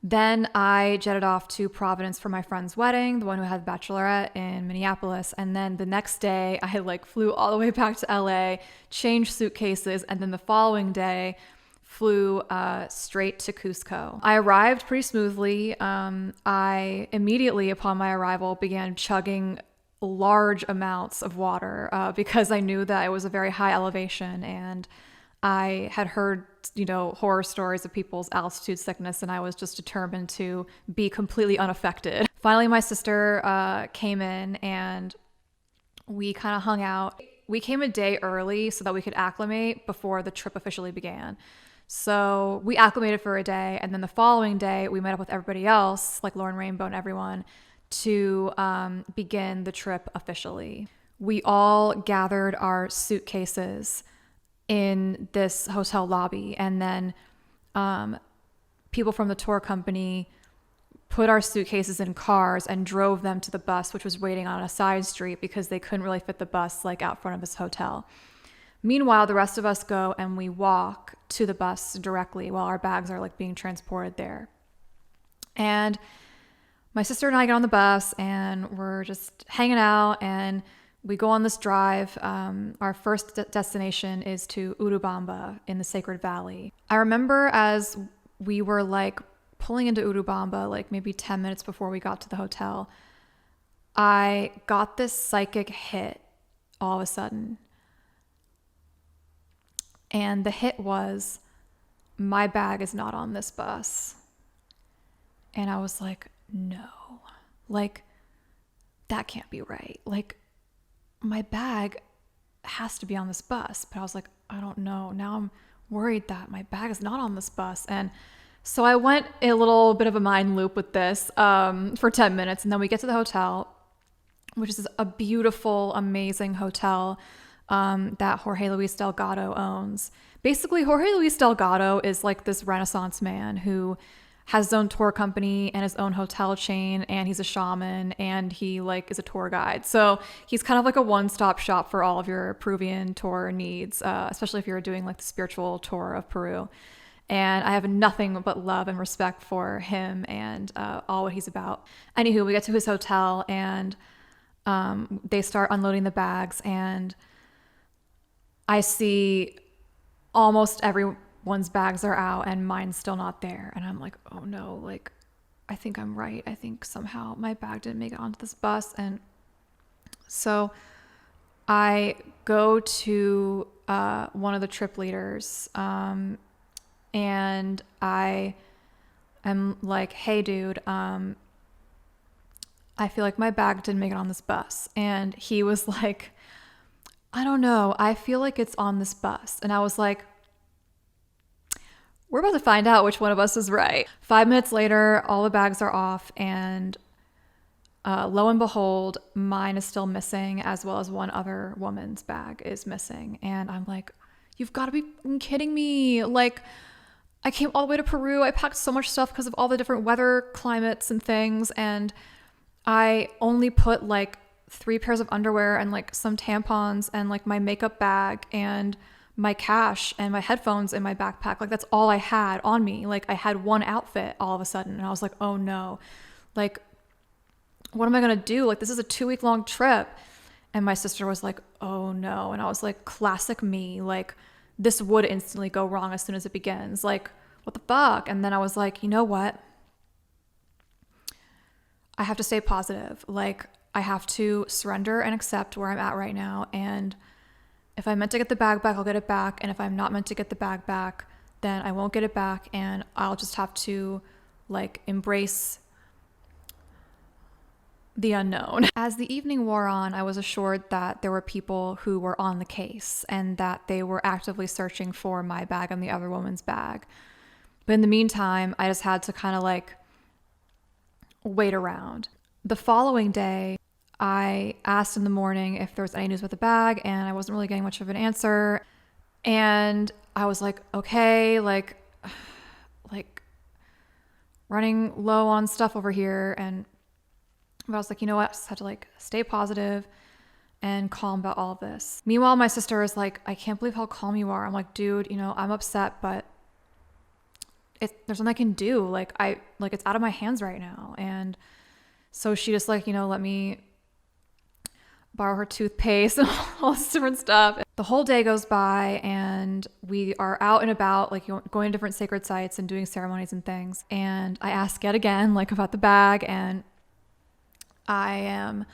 then I jetted off to Providence for my friend's wedding, the one who had the bachelorette in Minneapolis. And then the next day I like flew all the way back to LA, changed suitcases, and then the following day flew straight to Cusco. I arrived pretty smoothly. I immediately upon my arrival began chugging large amounts of water because I knew that it was a very high elevation, and I had heard, horror stories of people's altitude sickness, and I was just determined to be completely unaffected. Finally, my sister came in and we kind of hung out. We came a day early so that we could acclimate before the trip officially began. So we acclimated for a day, and then the following day we met up with everybody else, like Lauren Rainbow and everyone, to begin the trip officially. We all gathered our suitcases in this hotel lobby, and then people from the tour company put our suitcases in cars and drove them to the bus, which was waiting on a side street because they couldn't really fit the bus like out front of this hotel. Meanwhile, the rest of us go and we walk to the bus directly while our bags are like being transported there. And my sister and I get on the bus and we're just hanging out, and we go on this drive. Our first destination is to Urubamba in the Sacred Valley. I remember as we were like pulling into Urubamba, like maybe 10 minutes before we got to the hotel, I got this psychic hit all of a sudden. And the hit was, my bag is not on this bus. And I was like, no, like, that can't be right. Like, my bag has to be on this bus. But I was like, I don't know. Now I'm worried that my bag is not on this bus. And so I went a little bit of a mind loop with this for 10 minutes. And then we get to the hotel, which is a beautiful, amazing hotel that Jorge Luis Delgado owns. Basically, Jorge Luis Delgado is like this Renaissance man who has his own tour company and his own hotel chain, and he's a shaman, and he like is a tour guide. So he's kind of like a one-stop shop for all of your Peruvian tour needs, especially if you're doing like the spiritual tour of Peru. And I have nothing but love and respect for him and all what he's about. Anywho, we get to his hotel, and they start unloading the bags, and I see almost everyone's bags are out and mine's still not there. And I'm like, oh no, like, I think I'm right. I think somehow my bag didn't make it onto this bus. And so I go to one of the trip leaders and I am like, hey dude, I feel like my bag didn't make it on this bus. And he was like, I don't know, I feel like it's on this bus. And I was like, we're about to find out which one of us is right. 5 minutes later, all the bags are off, and lo and behold, mine is still missing, as well as one other woman's bag is missing. And I'm like, you've got to be kidding me. Like, I came all the way to Peru. I packed so much stuff because of all the different weather climates and things. And I only put like 3 pairs of underwear and like some tampons and like my makeup bag and my cash and my headphones in my backpack. Like, that's all I had on me. Like, I had one outfit all of a sudden, and I was like, oh no, like, what am I gonna do? Like, this is a 2-week long trip. And my sister was like, oh no. And I was like, classic me. Like, this would instantly go wrong as soon as it begins. Like, what the fuck? And then I was like, you know what? I have to stay positive. Like, I have to surrender and accept where I'm at right now. And if I'm meant to get the bag back, I'll get it back. And if I'm not meant to get the bag back, then I won't get it back. And I'll just have to like embrace the unknown. As the evening wore on, I was assured that there were people who were on the case and that they were actively searching for my bag and the other woman's bag. But in the meantime, I just had to kind of like wait around. The following day, I asked in the morning if there was any news about the bag, and I wasn't really getting much of an answer. And I was like, okay, like running low on stuff over here. But I was like, you know what? I just had to like stay positive and calm about all of this. Meanwhile, my sister is like, I can't believe how calm you are. I'm like, dude, you know, I'm upset, but there's nothing I can do. Like, it's out of my hands right now. And so she just like, you know, let me borrow her toothpaste and all this different stuff. The whole day goes by, and we are out and about, like going to different sacred sites and doing ceremonies and things. And I ask yet again, like, about the bag, and I am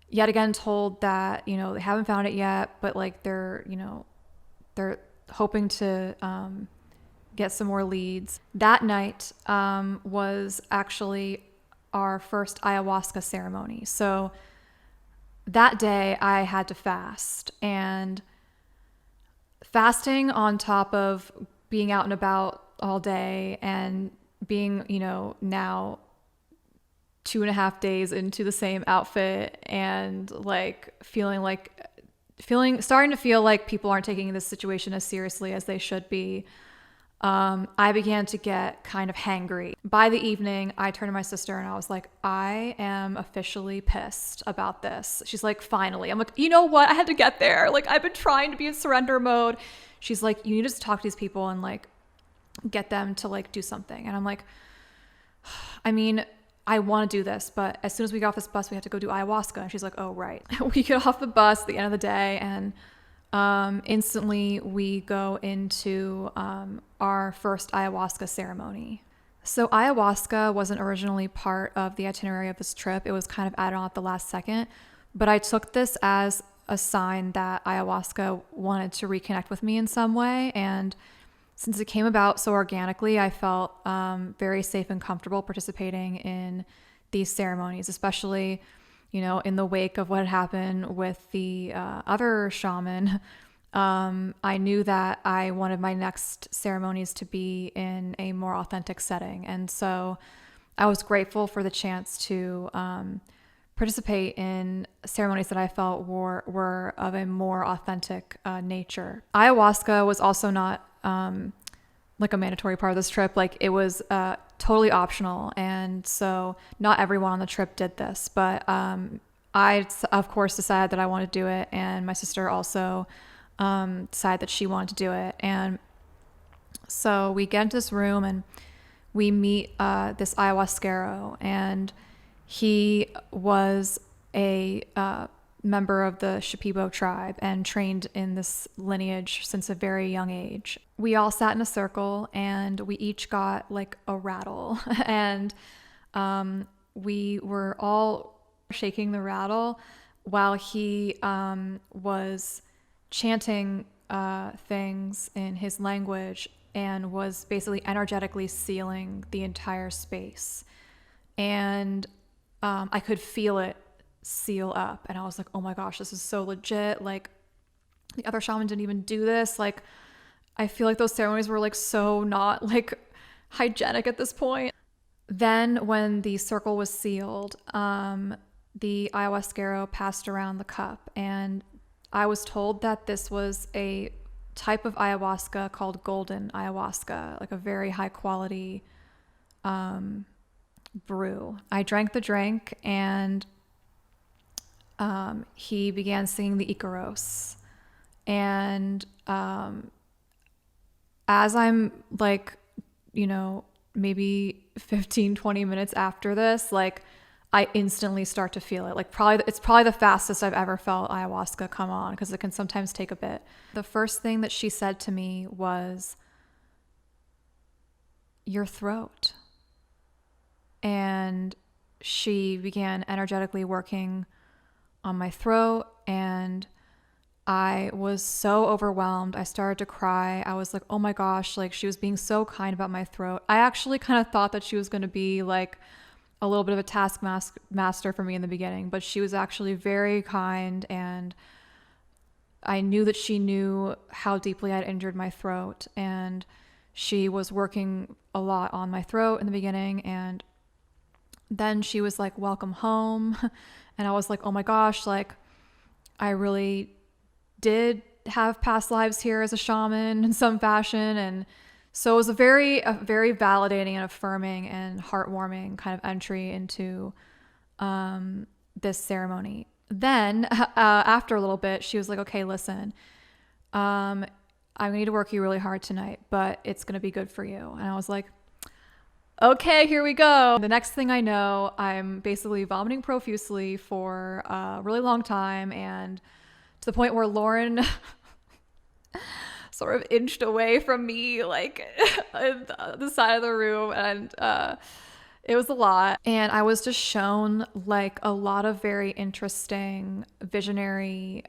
yet again told that, you know, they haven't found it yet, but like they're hoping to get some more leads. That night was actually our first ayahuasca ceremony. So that day I had to fast, and fasting on top of being out and about all day and being, you know, now 2.5 days into the same outfit and like starting to feel like people aren't taking this situation as seriously as they should be. I began to get kind of hangry. By the evening, I turned to my sister and I was like, I am officially pissed about this. She's like, finally. I'm like, you know what? I had to get there. Like, I've been trying to be in surrender mode. She's like, you need to talk to these people and like get them to like do something. And I'm like, I mean, I want to do this, but as soon as we got off this bus, we have to go do ayahuasca. And she's like, oh, right. We get off the bus at the end of the day, and instantly we go into our first ayahuasca ceremony. So ayahuasca wasn't originally part of the itinerary of this trip. It was kind of added on at the last second, but I took this as a sign that ayahuasca wanted to reconnect with me in some way. And since it came about so organically, I felt very safe and comfortable participating in these ceremonies, especially, in the wake of what had happened with the other shaman. I knew that I wanted my next ceremonies to be in a more authentic setting. And so I was grateful for the chance to participate in ceremonies that I felt were of a more authentic nature. Ayahuasca was also not like a mandatory part of this trip. Like, it was totally optional. And so not everyone on the trip did this, but I, of course, decided that I wanted to do it. And my sister also decided that she wanted to do it. And so we get into this room and we meet this ayahuasquero, and he was a member of the Shipibo tribe and trained in this lineage since a very young age. We all sat in a circle and we each got like a rattle and we were all shaking the rattle while he was chanting things in his language and was basically energetically sealing the entire space. And I could feel it seal up, and I was like, oh my gosh, this is so legit. Like, the other shaman didn't even do this. Like, I feel like those ceremonies were like so not like hygienic at this point. Then when the circle was sealed, the ayahuasquero passed around the cup, and I was told that this was a type of ayahuasca called golden ayahuasca, like a very high quality brew. I drank the drink, and he began singing the Icaros. And as I'm like, maybe 15-20 minutes after this, like, I instantly start to feel it. Like, it's probably the fastest I've ever felt ayahuasca come on, because it can sometimes take a bit. The first thing that she said to me was, your throat. And she began energetically working on my throat, and I was so overwhelmed. I started to cry. I was like, oh my gosh, like, she was being so kind about my throat. I actually kind of thought that she was going to be like a little bit of a taskmaster for me in the beginning, but she was actually very kind, and I knew that she knew how deeply I'd injured my throat, and she was working a lot on my throat in the beginning. And then she was like, welcome home. And I was like, oh my gosh, like, I really did have past lives here as a shaman in some fashion. And so it was a very validating and affirming and heartwarming kind of entry into this ceremony. Then after a little bit, she was like, okay, listen, I'm going to need to work you really hard tonight, but it's going to be good for you. And I was like, okay, here we go. The next thing I know, I'm basically vomiting profusely for a really long time, and to the point where Lauren sort of inched away from me, like the side of the room, and it was a lot. And I was just shown like a lot of very interesting visionary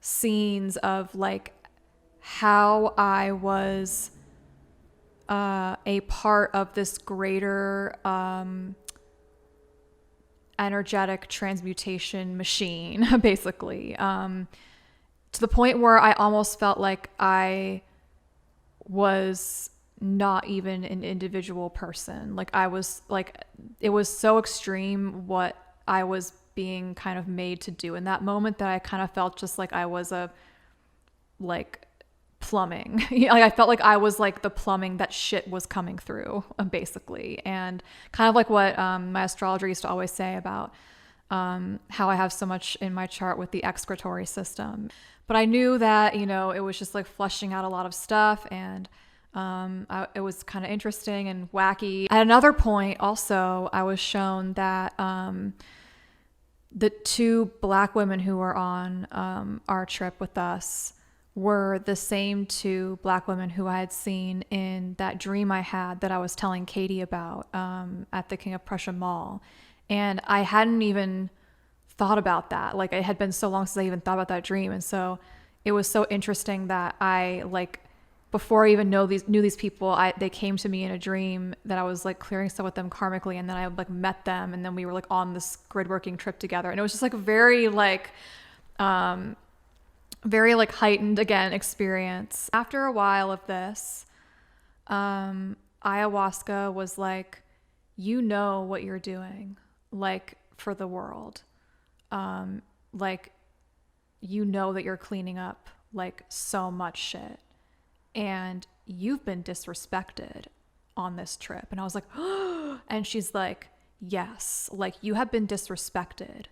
scenes of like how I was a part of this greater energetic transmutation machine, basically, to the point where I almost felt like I was not even an individual person. Like, I was like, it was so extreme what I was being kind of made to do in that moment that I kind of felt just like I was plumbing. Like, I felt like I was like the plumbing that shit was coming through, basically. And kind of like what my astrologer used to always say about how I have so much in my chart with the excretory system. But I knew that, it was just like flushing out a lot of stuff, and it was kind of interesting and wacky. At another point also, I was shown that the two Black women who were on our trip with us were the same two Black women who I had seen in that dream I had that I was telling Katie about at the King of Prussia Mall. And I hadn't even thought about that. Like, it had been so long since I even thought about that dream. And so it was so interesting that I, like, before I even knew these people, they came to me in a dream that I was like clearing stuff with them karmically, and then I like met them, and then we were like on this gridworking trip together, and it was just like very like heightened again experience. After a while of this, ayahuasca was like, you know what you're doing, like, for the world, like, you know that you're cleaning up like so much shit. And you've been disrespected on this trip. And I was like, oh, and she's like, yes, like, you have been disrespected.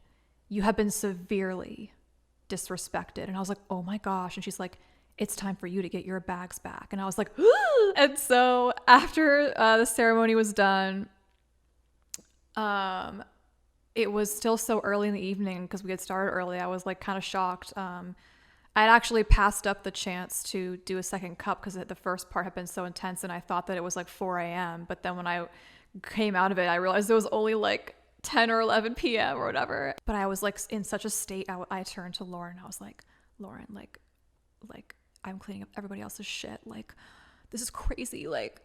You have been severely disrespected. And I was like, oh my gosh. And she's like, it's time for you to get your bags back. And I was like, oh. And so after the ceremony was done, it was still so early in the evening because we had started early. I was like kind of shocked. I had actually passed up the chance to do a second cup because the first part had been so intense, and I thought that it was like 4 a.m. But then when I came out of it, I realized it was only like 10 or 11 p.m. or whatever. But I was like in such a state. I turned to Lauren. I was like, Lauren, like I'm cleaning up everybody else's shit. Like, this is crazy. Like,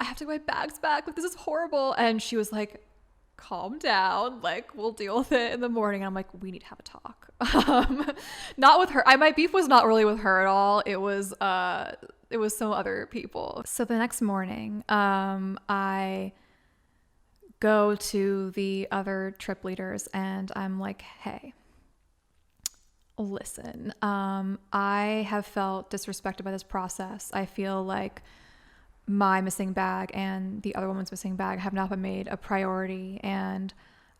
I have to get my bags back. Like, this is horrible. And she was like, calm down, like, we'll deal with it in the morning. And I'm like, we need to have a talk. Not with her. My beef was not really with her at all. It was some other people. So the next morning, I go to the other trip leaders and I'm like, hey, listen, I have felt disrespected by this process. I feel like my missing bag and the other woman's missing bag have not been made a priority, and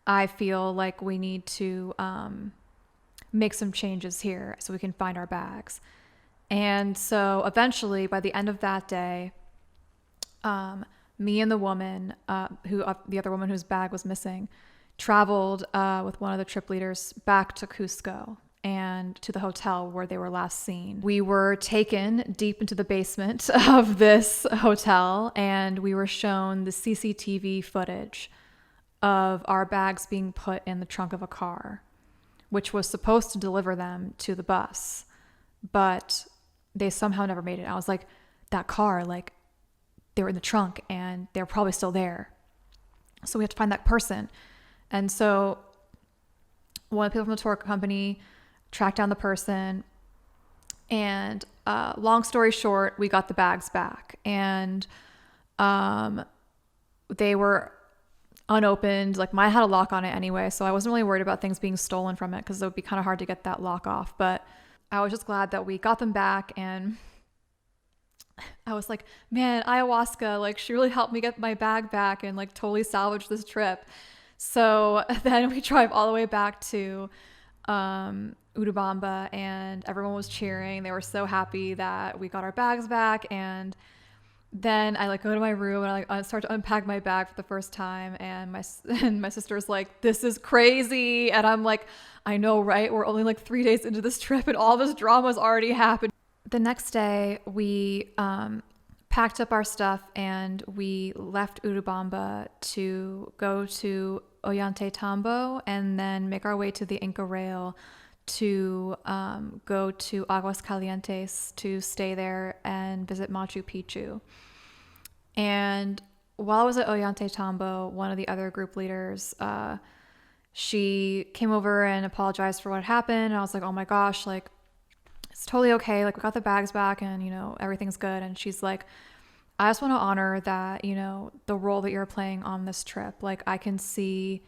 I feel like we need to make some changes here so we can find our bags. And so eventually, by the end of that day, me and the woman the other woman whose bag was missing traveled with one of the trip leaders back to Cusco and to the hotel where they were last seen. We were taken deep into the basement of this hotel, and we were shown the CCTV footage of our bags being put in the trunk of a car, which was supposed to deliver them to the bus, but they somehow never made it. I was like, that car, like, they were in the trunk and they're probably still there. So we have to find that person. And so one of the people from the tour company tracked down the person, and long story short, we got the bags back, and they were unopened. Like, mine had a lock on it anyway, so I wasn't really worried about things being stolen from it because it would be kind of hard to get that lock off. But I was just glad that we got them back, and I was like, man, ayahuasca, like, she really helped me get my bag back and like totally salvage this trip. So then we drive all the way back to Urubamba, and everyone was cheering. They were so happy that we got our bags back. And then I like go to my room and I start to unpack my bag for the first time, and my sister's like, this is crazy. And I'm like, I know, right? We're only like 3 days into this trip and all this drama's already happened. The next day we packed up our stuff and we left Urubamba to go to Ollantaytambo and then make our way to the Inca Rail to go to Aguascalientes to stay there and visit Machu Picchu. And while I was at Ollantaytambo, one of the other group leaders, she came over and apologized for what happened. And I was like, oh my gosh, like, it's totally okay. Like, we got the bags back and, you know, everything's good. And she's like, I just want to honor that, you know, the role that you're playing on this trip. Like, I can see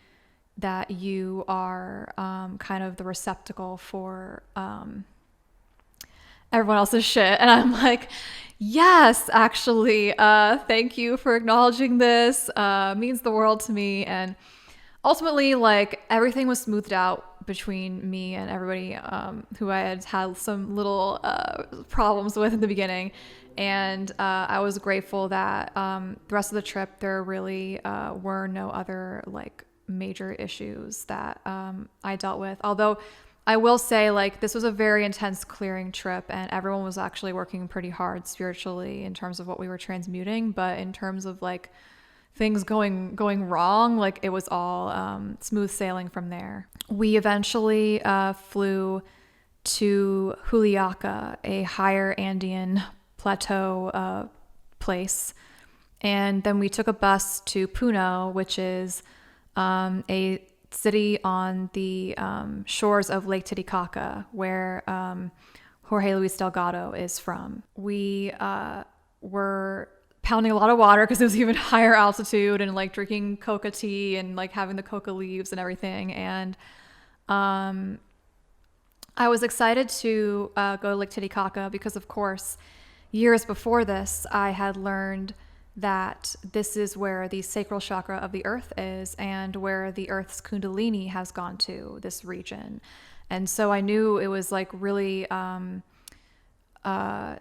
that you are kind of the receptacle for everyone else's shit. And I'm like, yes, actually, thank you for acknowledging this. Means the world to me. And ultimately, like, everything was smoothed out between me and everybody who I had some little problems with in the beginning. And I was grateful that the rest of the trip, there really were no other like major issues that I dealt with. Although I will say, like, this was a very intense clearing trip, and everyone was actually working pretty hard spiritually in terms of what we were transmuting. But in terms of like things going wrong, like it was all smooth sailing from there. We eventually flew to Juliaca, a higher Andean plateau place, and then we took a bus to Puno, which is a city on the shores of Lake Titicaca, where Jorge Luis Delgado is from. We were pounding a lot of water because it was even higher altitude, and like drinking coca tea and like having the coca leaves and everything. And I was excited to go to Lake Titicaca because, of course, years before this, I had learned that this is where the sacral chakra of the earth is and where the earth's kundalini has gone to, this region. And so I knew it was like really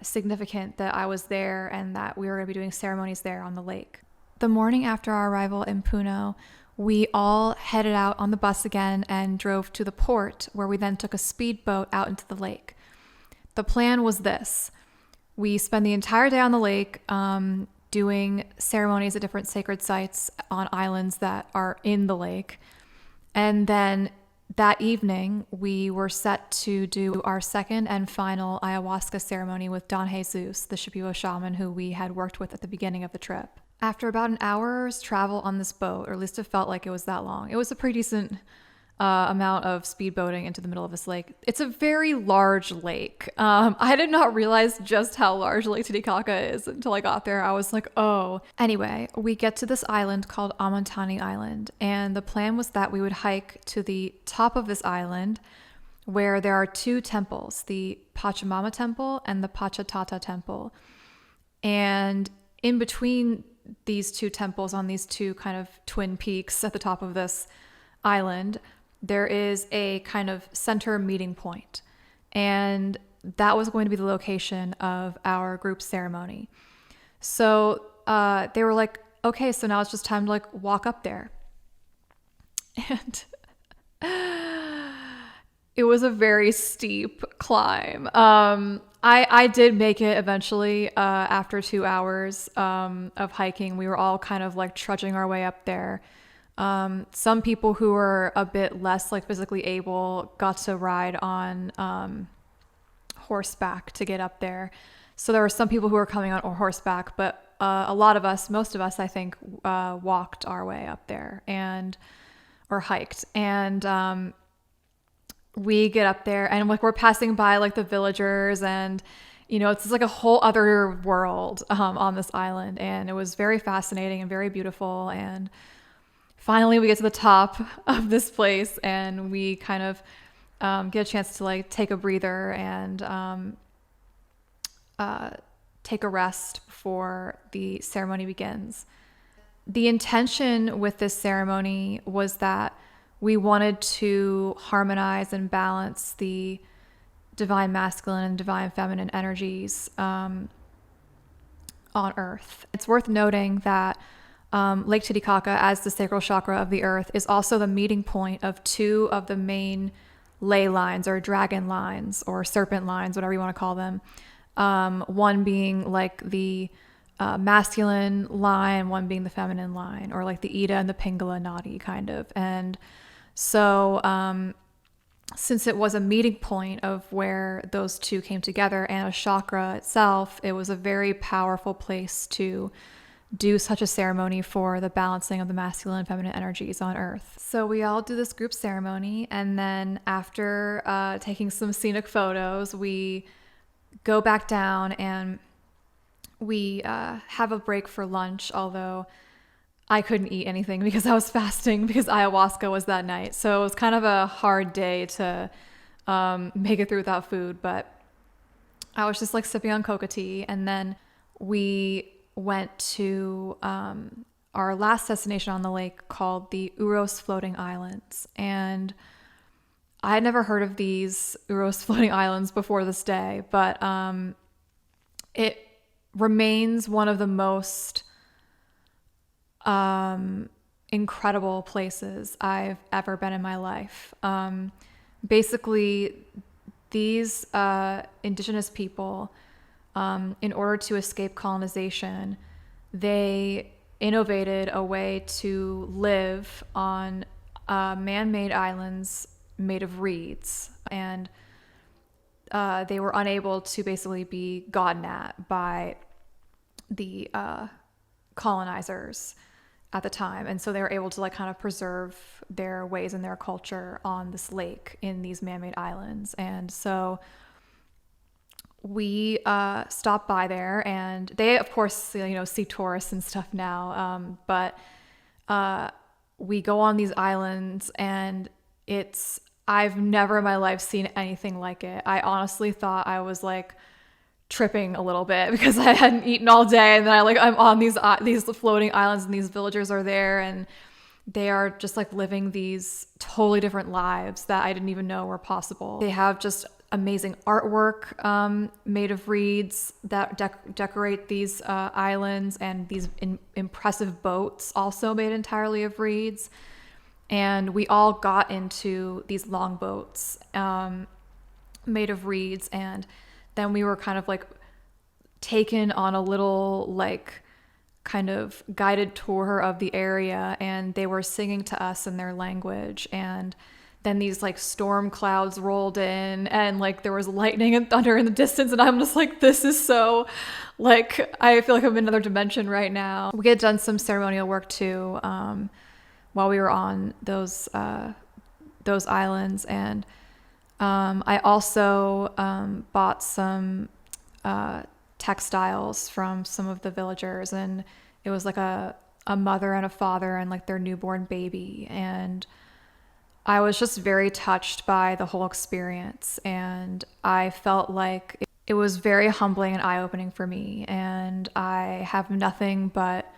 significant that I was there and that we were going to be doing ceremonies there on the lake. The morning after our arrival in Puno, we all headed out on the bus again and drove to the port, where we then took a speedboat out into the lake. The plan was this. We spend the entire day on the lake, doing ceremonies at different sacred sites on islands that are in the lake. And then that evening, we were set to do our second and final ayahuasca ceremony with Don Jesus, the Shipibo shaman who we had worked with at the beginning of the trip. After about an hour's travel on this boat, or at least it felt like it was that long, it was a pretty decent amount of speedboating into the middle of this lake. It's a very large lake. I did not realize just how large Lake Titicaca is until I got there. I was like, oh. Anyway, we get to this island called Amantani Island, and the plan was that we would hike to the top of this island where there are two temples, the Pachamama Temple and the Pachatata Temple. And in between these two temples, on these two kind of twin peaks at the top of this island, there is a kind of center meeting point. And that was going to be the location of our group ceremony. So they were like, okay, so now it's just time to like walk up there. And it was a very steep climb. I did make it eventually after 2 hours of hiking. We were all kind of like trudging our way up there. Some people who were a bit less like physically able got to ride on horseback to get up there. So there were some people who were coming on horseback, but a lot of us, most of us, I think, walked our way up there or hiked. And we get up there and like we're passing by like the villagers, and you know, it's just like a whole other world on this island. And it was very fascinating and very beautiful. And finally we get to the top of this place, and we kind of get a chance to like take a breather and take a rest before the ceremony begins. The intention with this ceremony was that we wanted to harmonize and balance the divine masculine and divine feminine energies on Earth. It's worth noting that Lake Titicaca, as the sacral chakra of the earth, is also the meeting point of two of the main ley lines or dragon lines or serpent lines, whatever you want to call them. One being like the masculine line, one being the feminine line, or like the Ida and the Pingala Nadi kind of. And so since it was a meeting point of where those two came together and a chakra itself, it was a very powerful place to do such a ceremony for the balancing of the masculine and feminine energies on Earth. So we all do this group ceremony, and then after taking some scenic photos, we go back down and we have a break for lunch, although I couldn't eat anything because I was fasting because ayahuasca was that night. So it was kind of a hard day to make it through without food, but I was just like sipping on coca tea. And then we went to our last destination on the lake called the Uros Floating Islands. And I had never heard of these Uros Floating Islands before this day, but it remains one of the most incredible places I've ever been in my life. basically, these indigenous people, in order to escape colonization, they innovated a way to live on man-made islands made of reeds, and they were unable to basically be gotten at by the colonizers at the time, and so they were able to like kind of preserve their ways and their culture on this lake in these man-made islands. And so we stopped by there, and they of course see tourists and stuff now, but we go on these islands, and I've never in my life seen anything like it. I honestly thought I was like tripping a little bit because I hadn't eaten all day, and then I'm on these floating islands, and these villagers are there, and they are just like living these totally different lives that I didn't even know were possible. They have just amazing artwork made of reeds that decorate these islands, and these impressive boats also made entirely of reeds. And we all got into these long boats made of reeds, and then we were kind of like taken on a little like kind of guided tour of the area, and they were singing to us in their language. And then these like storm clouds rolled in, and like there was lightning and thunder in the distance, and I'm just like, this is so like, I feel like I'm in another dimension right now. We had done some ceremonial work too while we were on those islands, and I also bought some textiles from some of the villagers, and it was like a mother and a father and like their newborn baby, and I was just very touched by the whole experience, and I felt like it was very humbling and eye-opening for me, and I have nothing but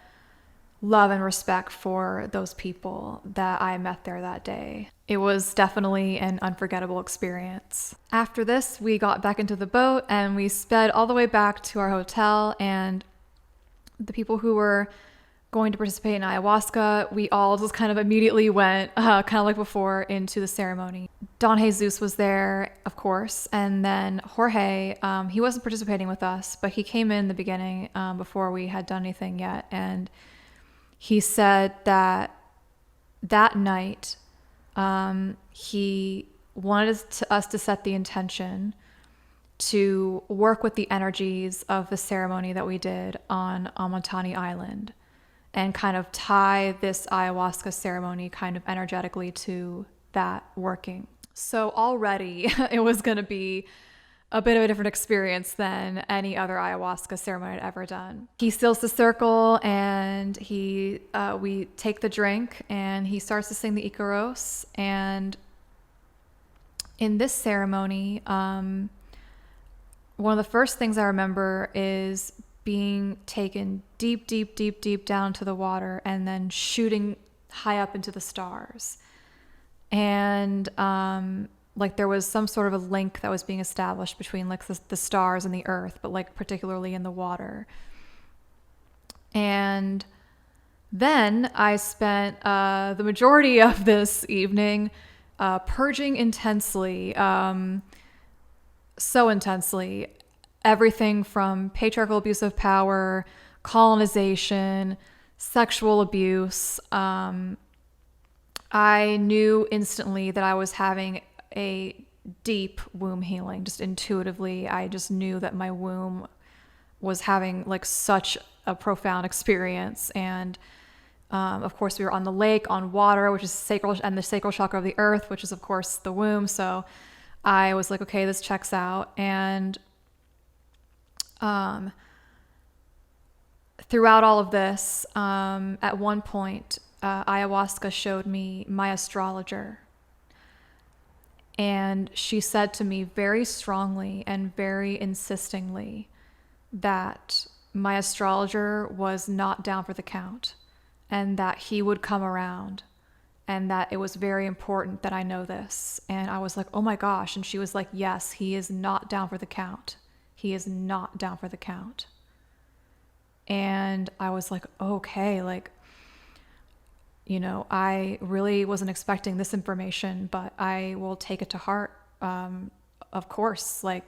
love and respect for those people that I met there that day. It was definitely an unforgettable experience. After this, we got back into the boat, and we sped all the way back to our hotel, and the people who were going to participate in ayahuasca, we all just kind of immediately went, kind of like before, into the ceremony. Don Jesus was there, of course, and then Jorge, he wasn't participating with us, but he came in the beginning before we had done anything yet, and he said that night he wanted us to set the intention to work with the energies of the ceremony that we did on Amatani Island, and kind of tie this ayahuasca ceremony kind of energetically to that working. So already it was going to be a bit of a different experience than any other ayahuasca ceremony I'd ever done. He seals the circle, and we take the drink, and he starts to sing the Icaros. And in this ceremony, one of the first things I remember is being taken deep, deep, deep, deep down to the water, and then shooting high up into the stars. And like there was some sort of a link that was being established between like the stars and the earth, but like particularly in the water. And then I spent the majority of this evening purging intensely, so intensely, everything from patriarchal abuse of power, colonization, sexual abuse. I knew instantly that I was having a deep womb healing, just intuitively. I just knew that my womb was having like such a profound experience. And of course we were on the lake, on water, which is sacral, and the sacral chakra of the earth, which is of course the womb. So I was like, okay, this checks out. And throughout all of this, at one point, ayahuasca showed me my astrologer. And she said to me very strongly and very insistingly that my astrologer was not down for the count, and that he would come around, and that it was very important that I know this. And I was like, oh my gosh. And she was like, yes, he is not down for the count. He is not down for the count. And I was like, okay, like I really wasn't expecting this information, but I will take it to heart. Of course, I'm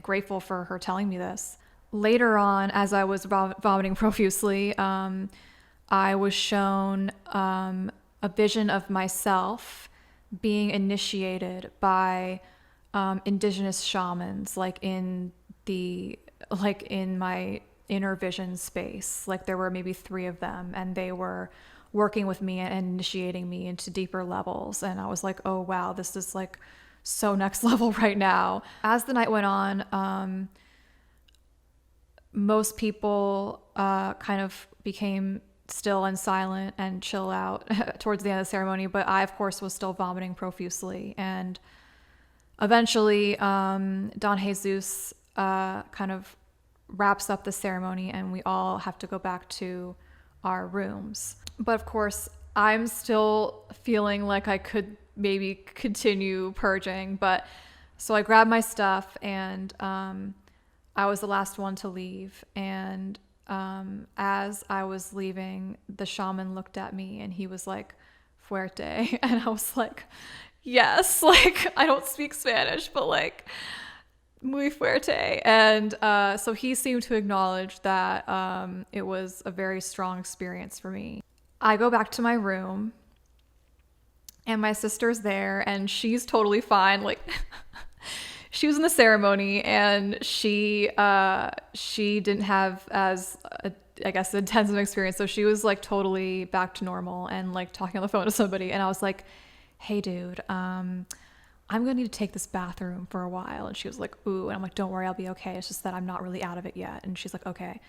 grateful for her telling me this. Later on, as I was vomiting profusely, I was shown a vision of myself being initiated by indigenous shamans, in my inner vision space. There were maybe 3 of them, and they were working with me and initiating me into deeper levels. And I was like, oh wow, this is so next level right now. As the night went on, most people kind of became still and silent and chill out towards the end of the ceremony, but I, of course, was still vomiting profusely. And eventually, Don Jesus kind of wraps up the ceremony, and we all have to go back to our rooms. But of course, I'm still feeling like I could maybe continue purging. But so I grabbed my stuff, and I was the last one to leave. And as I was leaving, the shaman looked at me and he was like, "Fuerte." And I was like, yes, I don't speak Spanish, but muy fuerte. And so he seemed to acknowledge that it was a very strong experience for me. I go back to my room, and my sister's there, and she's totally fine. She was in the ceremony, and she didn't have as intense an experience, so she was totally back to normal and talking on the phone to somebody. And I was like, "Hey, dude, I'm gonna need to take this bathroom for a while." And she was like, "Ooh," and I'm like, "Don't worry, I'll be okay. It's just that I'm not really out of it yet." And she's like, "Okay."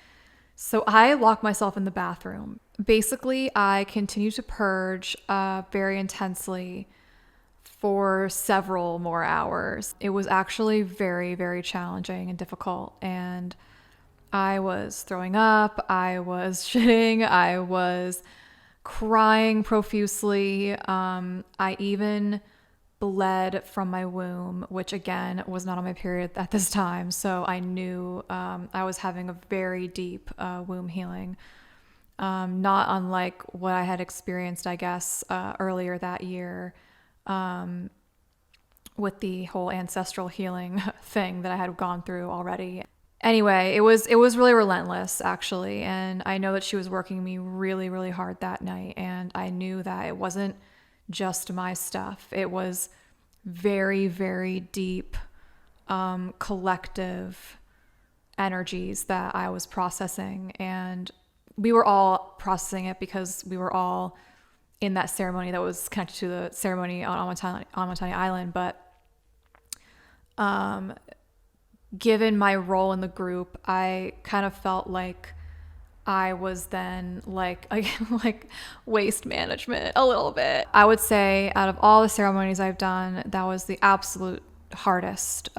So I locked myself in the bathroom. Basically, I continued to purge very intensely for several more hours. It was actually very, very challenging and difficult. And I was throwing up, I was shitting, I was crying profusely. I even bled from my womb, which again was not on my period at this time. So I knew I was having a very deep womb healing. Not unlike what I had experienced, I guess, earlier that year. With the whole ancestral healing thing that I had gone through already. Anyway, it was really relentless, actually. And I know that she was working me really, really hard that night. And I knew that it wasn't just my stuff. It was very, very deep, collective energies that I was processing. And we were all processing it because we were all in that ceremony that was connected to the ceremony on Amatani Island. But given my role in the group, I kind of felt like I was then like waste management a little bit. I would say out of all the ceremonies I've done, that was the absolute hardest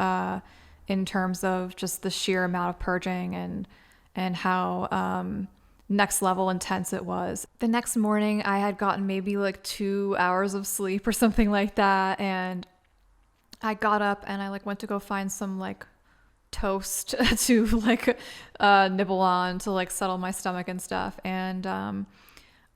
in terms of just the sheer amount of purging and how next level intense it was. The next morning I had gotten maybe 2 hours of sleep or something like that, and I got up and I went to go find some toast to nibble on to settle my stomach and stuff. And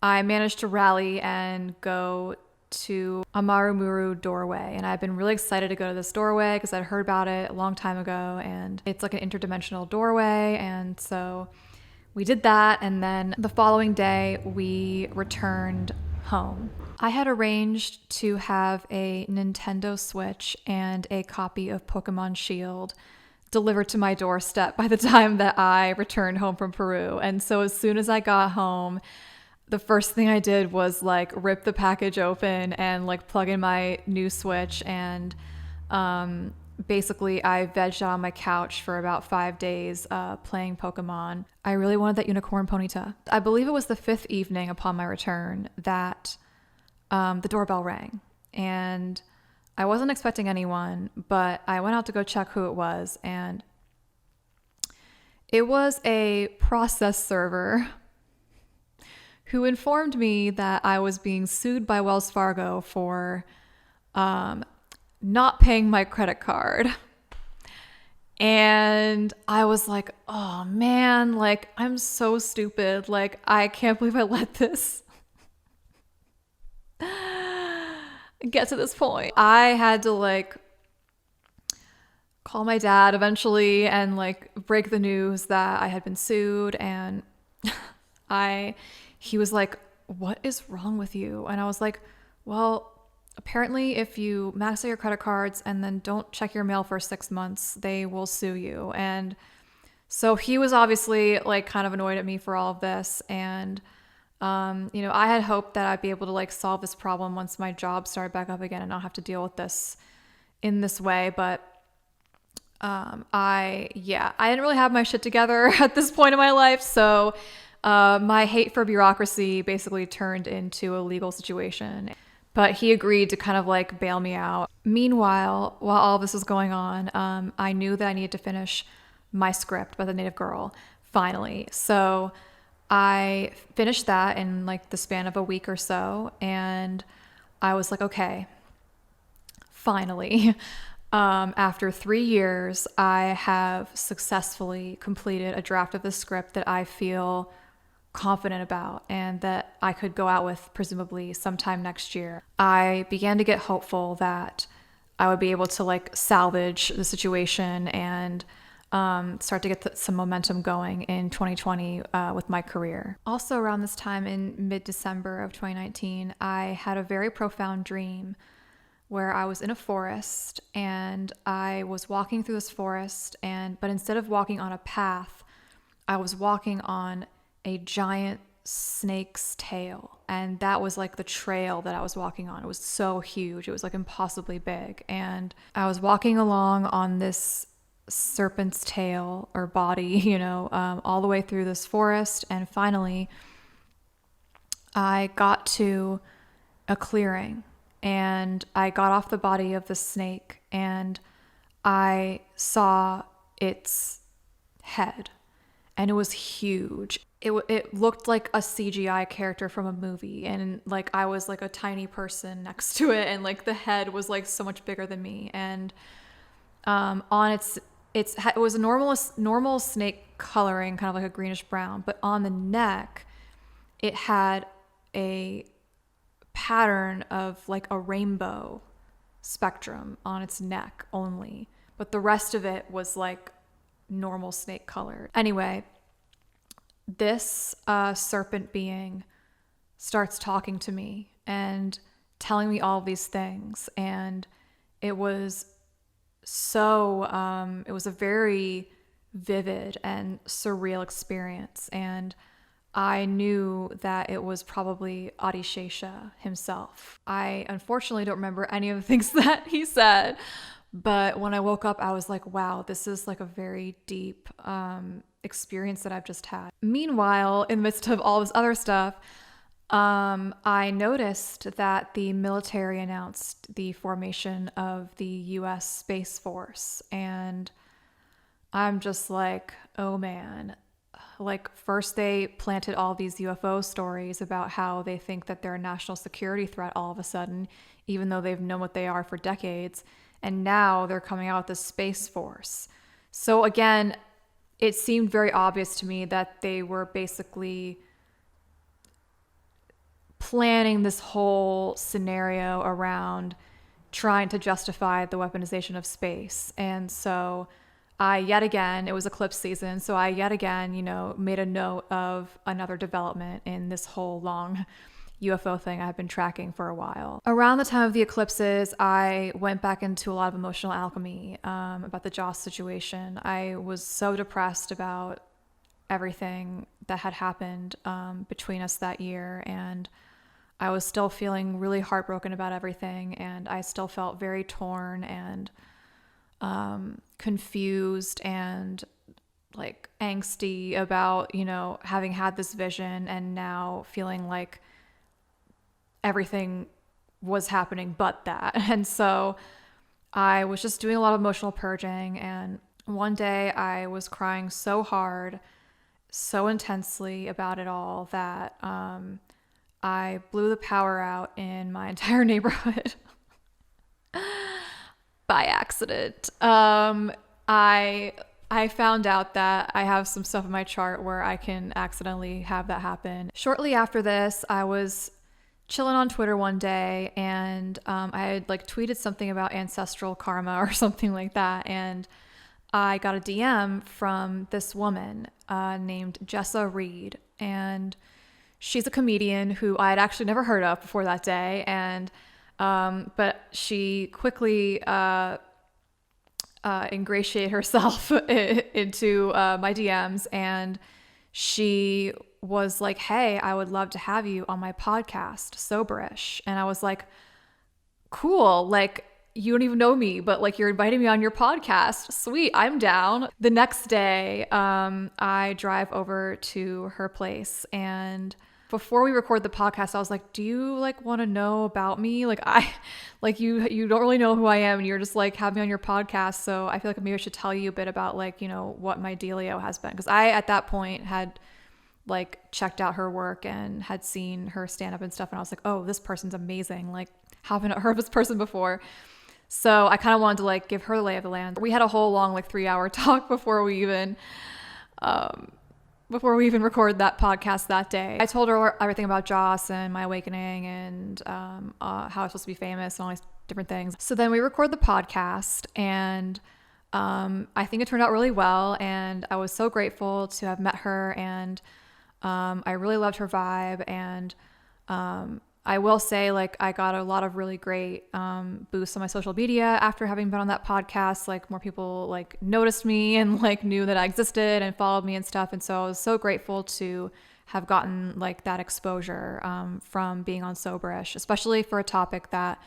I managed to rally and go to a Marumuru doorway. And I've been really excited to go to this doorway because I'd heard about it a long time ago, and it's an interdimensional doorway. And so we did that, and then the following day we returned home. I had arranged to have a Nintendo Switch and a copy of Pokemon Shield delivered to my doorstep by the time that I returned home from Peru. And so as soon as I got home, the first thing I did was rip the package open and plug in my new Switch, and basically I vegged out on my couch for about 5 days playing Pokemon. I really wanted that unicorn Ponyta. I believe it was the 5th evening upon my return that the doorbell rang, and I wasn't expecting anyone, but I went out to go check who it was, and it was a process server who informed me that I was being sued by Wells Fargo for not paying my credit card. And I was like, oh man, like I'm so stupid. Like I can't believe I let this get to this point. I had to like call my dad eventually and like break the news that I had been sued. And he was like, what is wrong with you? And I was like, well, apparently if you max out your credit cards and then don't check your mail for 6 months, they will sue you. And so he was obviously like kind of annoyed at me for all of this. And I had hoped that I'd be able to like solve this problem once my job started back up again and not have to deal with this in this way. But I didn't really have my shit together at this point in my life. So my hate for bureaucracy basically turned into a legal situation. But he agreed to kind of like bail me out. Meanwhile, while all this was going on, I knew that I needed to finish my script by the native girl, finally. So I finished that in like the span of a week or so. And I was like, okay, finally. After 3 years, I have successfully completed a draft of the script that I feel confident about and that I could go out with presumably sometime next year. I began to get hopeful that I would be able to like salvage the situation and start to get some momentum going in 2020 with my career. Also around this time in mid-December of 2019, I had a very profound dream where I was in a forest and I was walking through this forest but instead of walking on a path, I was walking on a giant snake's tail. And that was like the trail that I was walking on. It was so huge. It was like impossibly big. And I was walking along on this serpent's tail or body, all the way through this forest. And finally, I got to a clearing and I got off the body of the snake and I saw its head. And it was huge. It looked like a CGI character from a movie. And like I was like a tiny person next to it. And like the head was like so much bigger than me. And on it was a normal snake coloring, kind of like a greenish brown. But on the neck, it had a pattern of like a rainbow spectrum on its neck only. But the rest of it was like normal snake colored. Anyway, this serpent being starts talking to me and telling me all these things. And it was it was a very vivid and surreal experience. And I knew that it was probably Adishesha himself. I unfortunately don't remember any of the things that he said, but when I woke up, I was like, wow, this is like a very deep experience that I've just had. Meanwhile, in the midst of all this other stuff, I noticed that the military announced the formation of the US Space Force. And I'm just like, oh man. Like first they planted all these UFO stories about how they think that they're a national security threat all of a sudden, even though they've known what they are for decades. And now they're coming out with the Space Force. So again, it seemed very obvious to me that they were basically planning this whole scenario around trying to justify the weaponization of space. And so it was eclipse season, so I yet again, made a note of another development in this whole long UFO thing I've been tracking for a while. Around the time of the eclipses, I went back into a lot of emotional alchemy about the Joss situation. I was so depressed about everything that had happened between us that year, and I was still feeling really heartbroken about everything, and I still felt very torn and confused and like angsty about, having had this vision and now feeling like everything was happening but that. And so I was just doing a lot of emotional purging. And one day I was crying so hard, so intensely about it all that I blew the power out in my entire neighborhood by accident. I found out that I have some stuff in my chart where I can accidentally have that happen. Shortly after this, I was chilling on Twitter one day, and I had like tweeted something about ancestral karma or something like that, and I got a DM from this woman named Jessa Reed, and she's a comedian who I had actually never heard of before that day, and but she quickly ingratiated herself into my DMs, and she was like, "Hey, I would love to have you on my podcast, Soberish." And I was like, "Cool, like you don't even know me, but like you're inviting me on your podcast. Sweet, I'm down." The next day, I drive over to her place, and before we record the podcast, I was like, "Do you like want to know about me? Like you don't really know who I am, and you're just like have me on your podcast. So I feel like maybe I should tell you a bit about like, you know, what my dealio has been." Because I at that point had like checked out her work and had seen her stand up and stuff, and I was like, "Oh, this person's amazing. Like haven't heard of this person before." So I kind of wanted to like give her the lay of the land. We had a whole long like 3-hour talk before we even recorded that podcast that day. I told her everything about Joss and my awakening and how I was supposed to be famous and all these different things. So then we record the podcast, and I think it turned out really well, and I was so grateful to have met her, and I really loved her vibe, and I will say, like, I got a lot of really great boosts on my social media after having been on that podcast. Like, more people like noticed me and like knew that I existed and followed me and stuff. And so I was so grateful to have gotten like that exposure from being on Soberish, especially for a topic that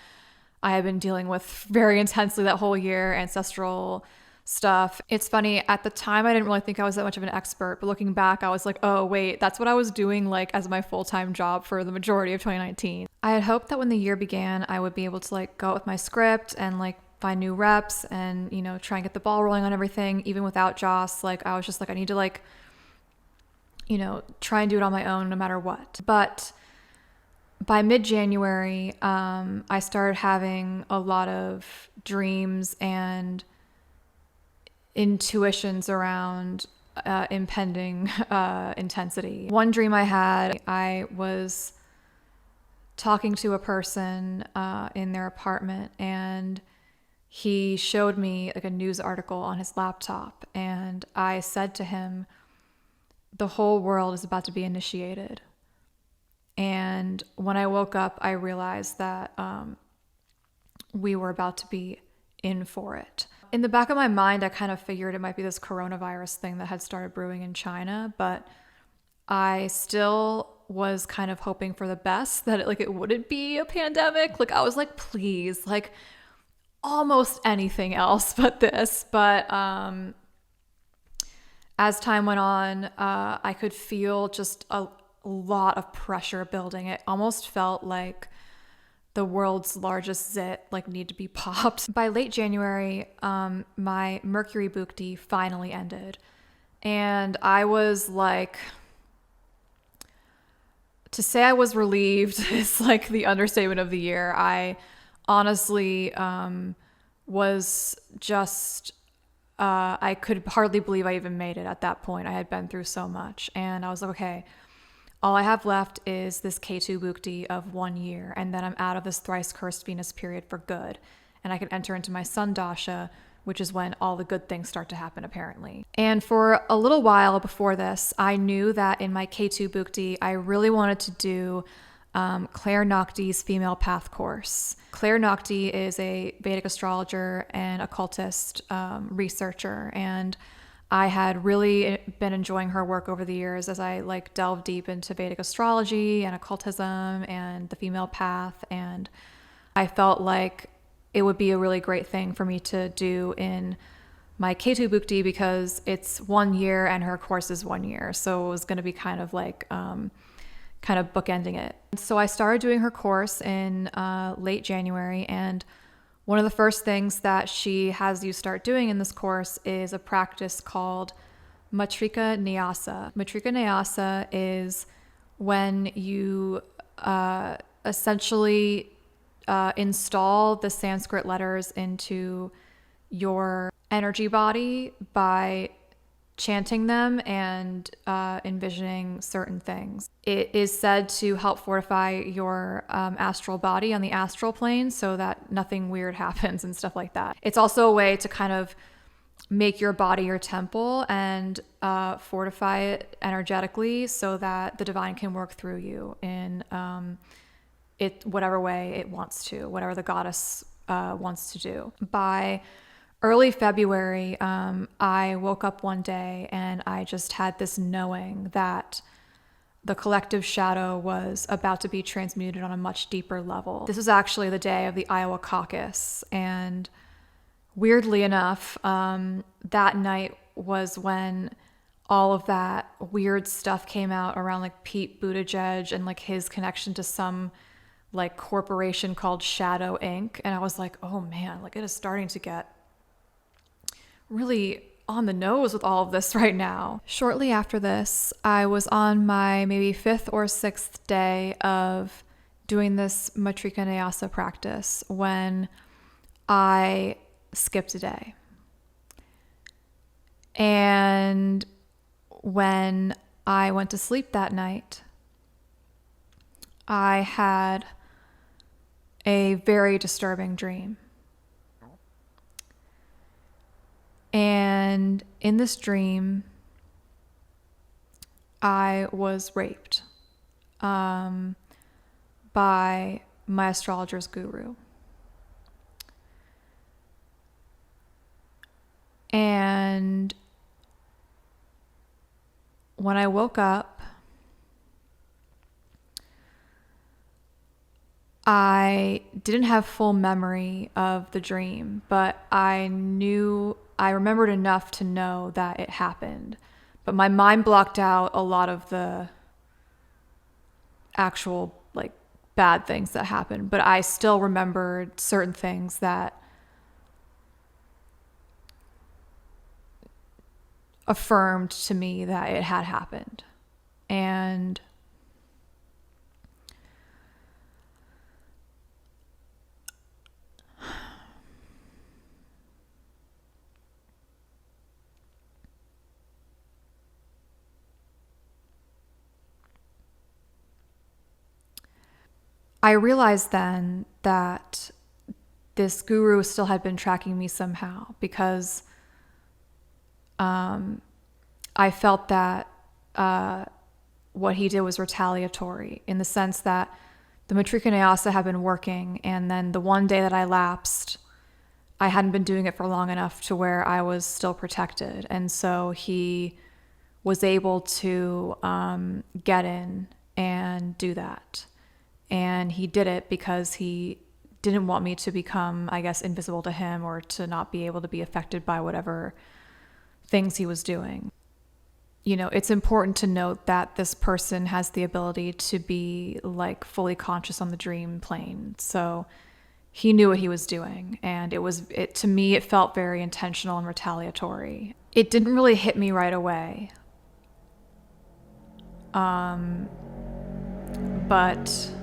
I have been dealing with very intensely that whole year, ancestral stuff. It's funny, at the time I didn't really think I was that much of an expert, but looking back I was like, oh wait, that's what I was doing like as my full-time job for the majority of 2019. I had hoped that when the year began I would be able to like go out with my script and like find new reps and, you know, try and get the ball rolling on everything even without Joss. Like I was just like, I need to like, you know, try and do it on my own no matter what. But by mid-January I started having a lot of dreams and intuitions around impending intensity. One dream I had, I was talking to a person in their apartment, and he showed me like a news article on his laptop, and I said to him, "The whole world is about to be initiated." And when I woke up, I realized that we were about to be in for it. In the back of my mind, I kind of figured it might be this coronavirus thing that had started brewing in China, but I still was kind of hoping for the best, that it wouldn't be a pandemic. Like I was like, please, like almost anything else but this. But as time went on, I could feel just a lot of pressure building. It almost felt like the world's largest zit like need to be popped. By late January, my Mercury Bhukti finally ended. And I was like, to say I was relieved is like the understatement of the year. I honestly was just, I could hardly believe I even made it at that point. I had been through so much. And I was like, okay, all I have left is this K2 Bhukti of 1 year, and then I'm out of this thrice cursed Venus period for good. And I can enter into my Sun Dasha, which is when all the good things start to happen, apparently. And for a little while before this, I knew that in my K2 Bhukti, I really wanted to do Claire Nocti's Female Path course. Claire Nocti is a Vedic astrologer and occultist researcher, and I had really been enjoying her work over the years as I like delved deep into Vedic astrology and occultism and the female path. And I felt like it would be a really great thing for me to do in my K2 Bhukti because it's 1 year and her course is 1 year. So it was going to be kind of like, kind of bookending it. So I started doing her course in late January, and one of the first things that she has you start doing in this course is a practice called Matrika Nyasa. Matrika Nyasa is when you essentially install the Sanskrit letters into your energy body by chanting them and envisioning certain things. It is said to help fortify your astral body on the astral plane so that nothing weird happens and stuff like that. It's also a way to kind of make your body your temple and fortify it energetically so that the divine can work through you in whatever way it wants to, whatever the goddess wants to do. By early February, I woke up one day and I just had this knowing that the collective shadow was about to be transmuted on a much deeper level. This was actually the day of the Iowa caucus, and weirdly enough, that night was when all of that weird stuff came out around like Pete Buttigieg and like his connection to some like corporation called Shadow Inc. And I was like, oh man, like it is starting to get really on the nose with all of this right now. Shortly after this, I was on my maybe 5th or 6th day of doing this Matrika Nyasa practice when I skipped a day. And when I went to sleep that night, I had a very disturbing dream. And in this dream, I was raped by my astrologer's guru. And when I woke up, I didn't have full memory of the dream, but I remembered enough to know that it happened. But my mind blocked out a lot of the actual like bad things that happened, but I still remembered certain things that affirmed to me that it had happened. And I realized then that this guru still had been tracking me somehow because I felt that what he did was retaliatory in the sense that the Matrika Nyasa had been working, and then the one day that I lapsed, I hadn't been doing it for long enough to where I was still protected. And so he was able to get in and do that. And he did it because he didn't want me to become, I guess, invisible to him or to not be able to be affected by whatever things he was doing. You know, it's important to note that this person has the ability to be like fully conscious on the dream plane. So he knew what he was doing, and to me, it felt very intentional and retaliatory. It didn't really hit me right away. But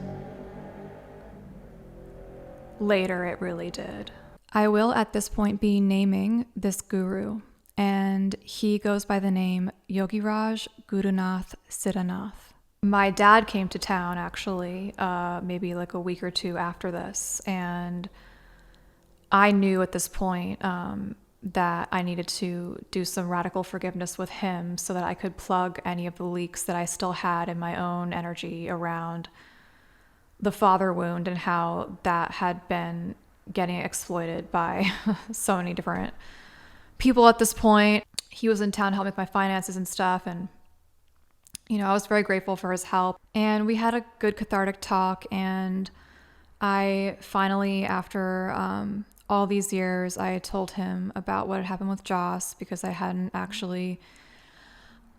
later it really did. I will at this point be naming this guru, and he goes by the name Yogiraj Gurunath Siddhanath. My dad came to town actually, maybe like a week or two after this, and I knew at this point that I needed to do some radical forgiveness with him so that I could plug any of the leaks that I still had in my own energy around the father wound and how that had been getting exploited by so many different people at this point. He was in town helping with my finances and stuff, and you know, I was very grateful for his help, and we had a good cathartic talk. And I finally, after all these years, I told him about what had happened with Joss, because I hadn't actually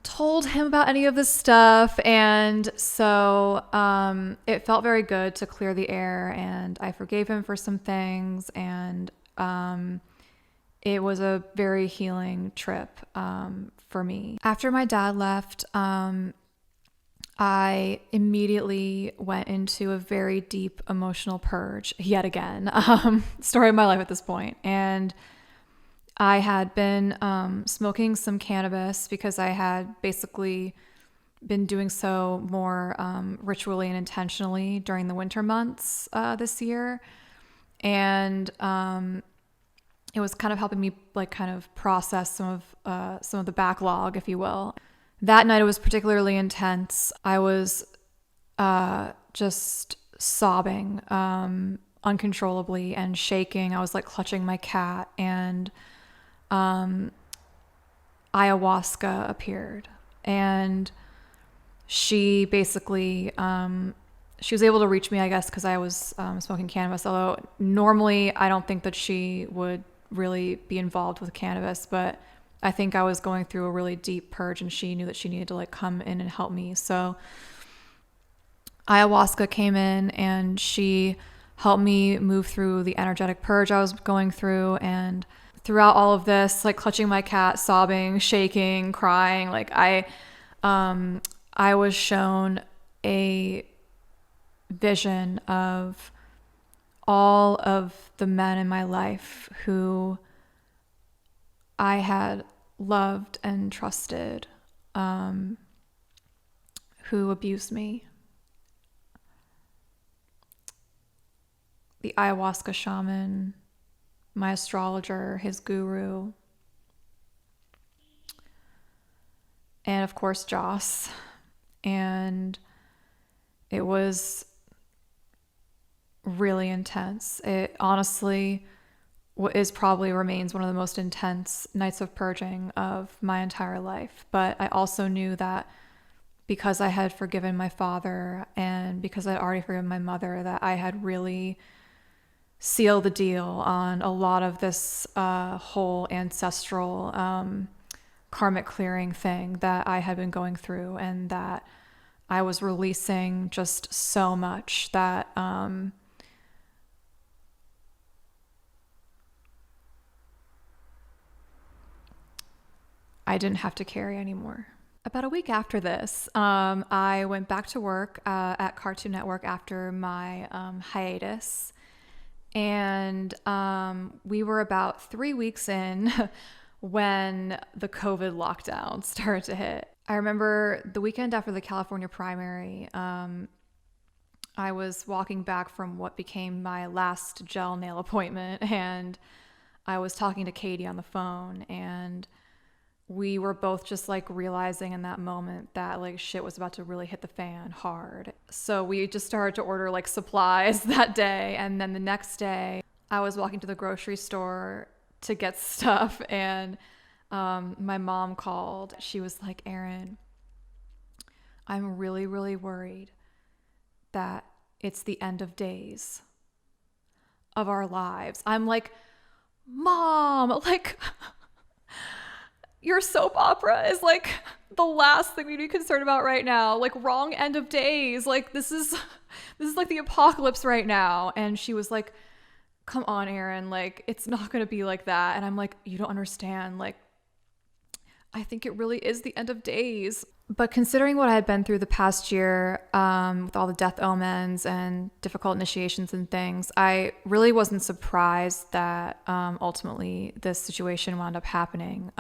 told him about any of this stuff. And so it felt very good to clear the air, and I forgave him for some things, and it was a very healing trip for me. After my dad left, I immediately went into a very deep emotional purge yet again. Story of my life at this point. And I had been smoking some cannabis because I had basically been doing so more ritually and intentionally during the winter months this year. And it was kind of helping me like kind of process some of the backlog, if you will. That night it was particularly intense. I was just sobbing uncontrollably and shaking. I was like clutching my cat, and ayahuasca appeared, and she basically she was able to reach me, I guess, because I was smoking cannabis. Although normally I don't think that she would really be involved with cannabis, but I think I was going through a really deep purge, and she knew that she needed to like come in and help me. So ayahuasca came in and she helped me move through the energetic purge I was going through. And throughout all of this, like clutching my cat, sobbing, shaking, crying, like I was shown a vision of all of the men in my life who I had loved and trusted, who abused me. The ayahuasca shaman, my astrologer, his guru, and of course Joss. And it was really intense. It honestly probably remains one of the most intense nights of purging of my entire life. But I also knew that because I had forgiven my father and because I'd already forgiven my mother, that I had really sealed the deal on a lot of this whole ancestral karmic clearing thing that I had been going through, and that I was releasing just so much that I didn't have to carry anymore. About a week after this, I went back to work at Cartoon Network after my hiatus. And we were about 3 weeks in when the COVID lockdown started to hit. I remember the weekend after the California primary, I was walking back from what became my last gel nail appointment, and I was talking to Katie on the phone, and we were both just like realizing in that moment that like shit was about to really hit the fan hard. So we just started to order like supplies that day. And then the next day I was walking to the grocery store to get stuff, and my mom called. She was like, Erin, I'm really, really worried that it's the end of days of our lives. I'm like, Mom, like your soap opera is like the last thing we'd be concerned about right now. Like, wrong end of days. Like, this is like the apocalypse right now. And she was like, come on, Erin, like it's not going to be like that. And I'm like, you don't understand. Like, I think it really is the end of days. But considering what I had been through the past year, with all the death omens and difficult initiations and things, I really wasn't surprised that ultimately this situation wound up happening.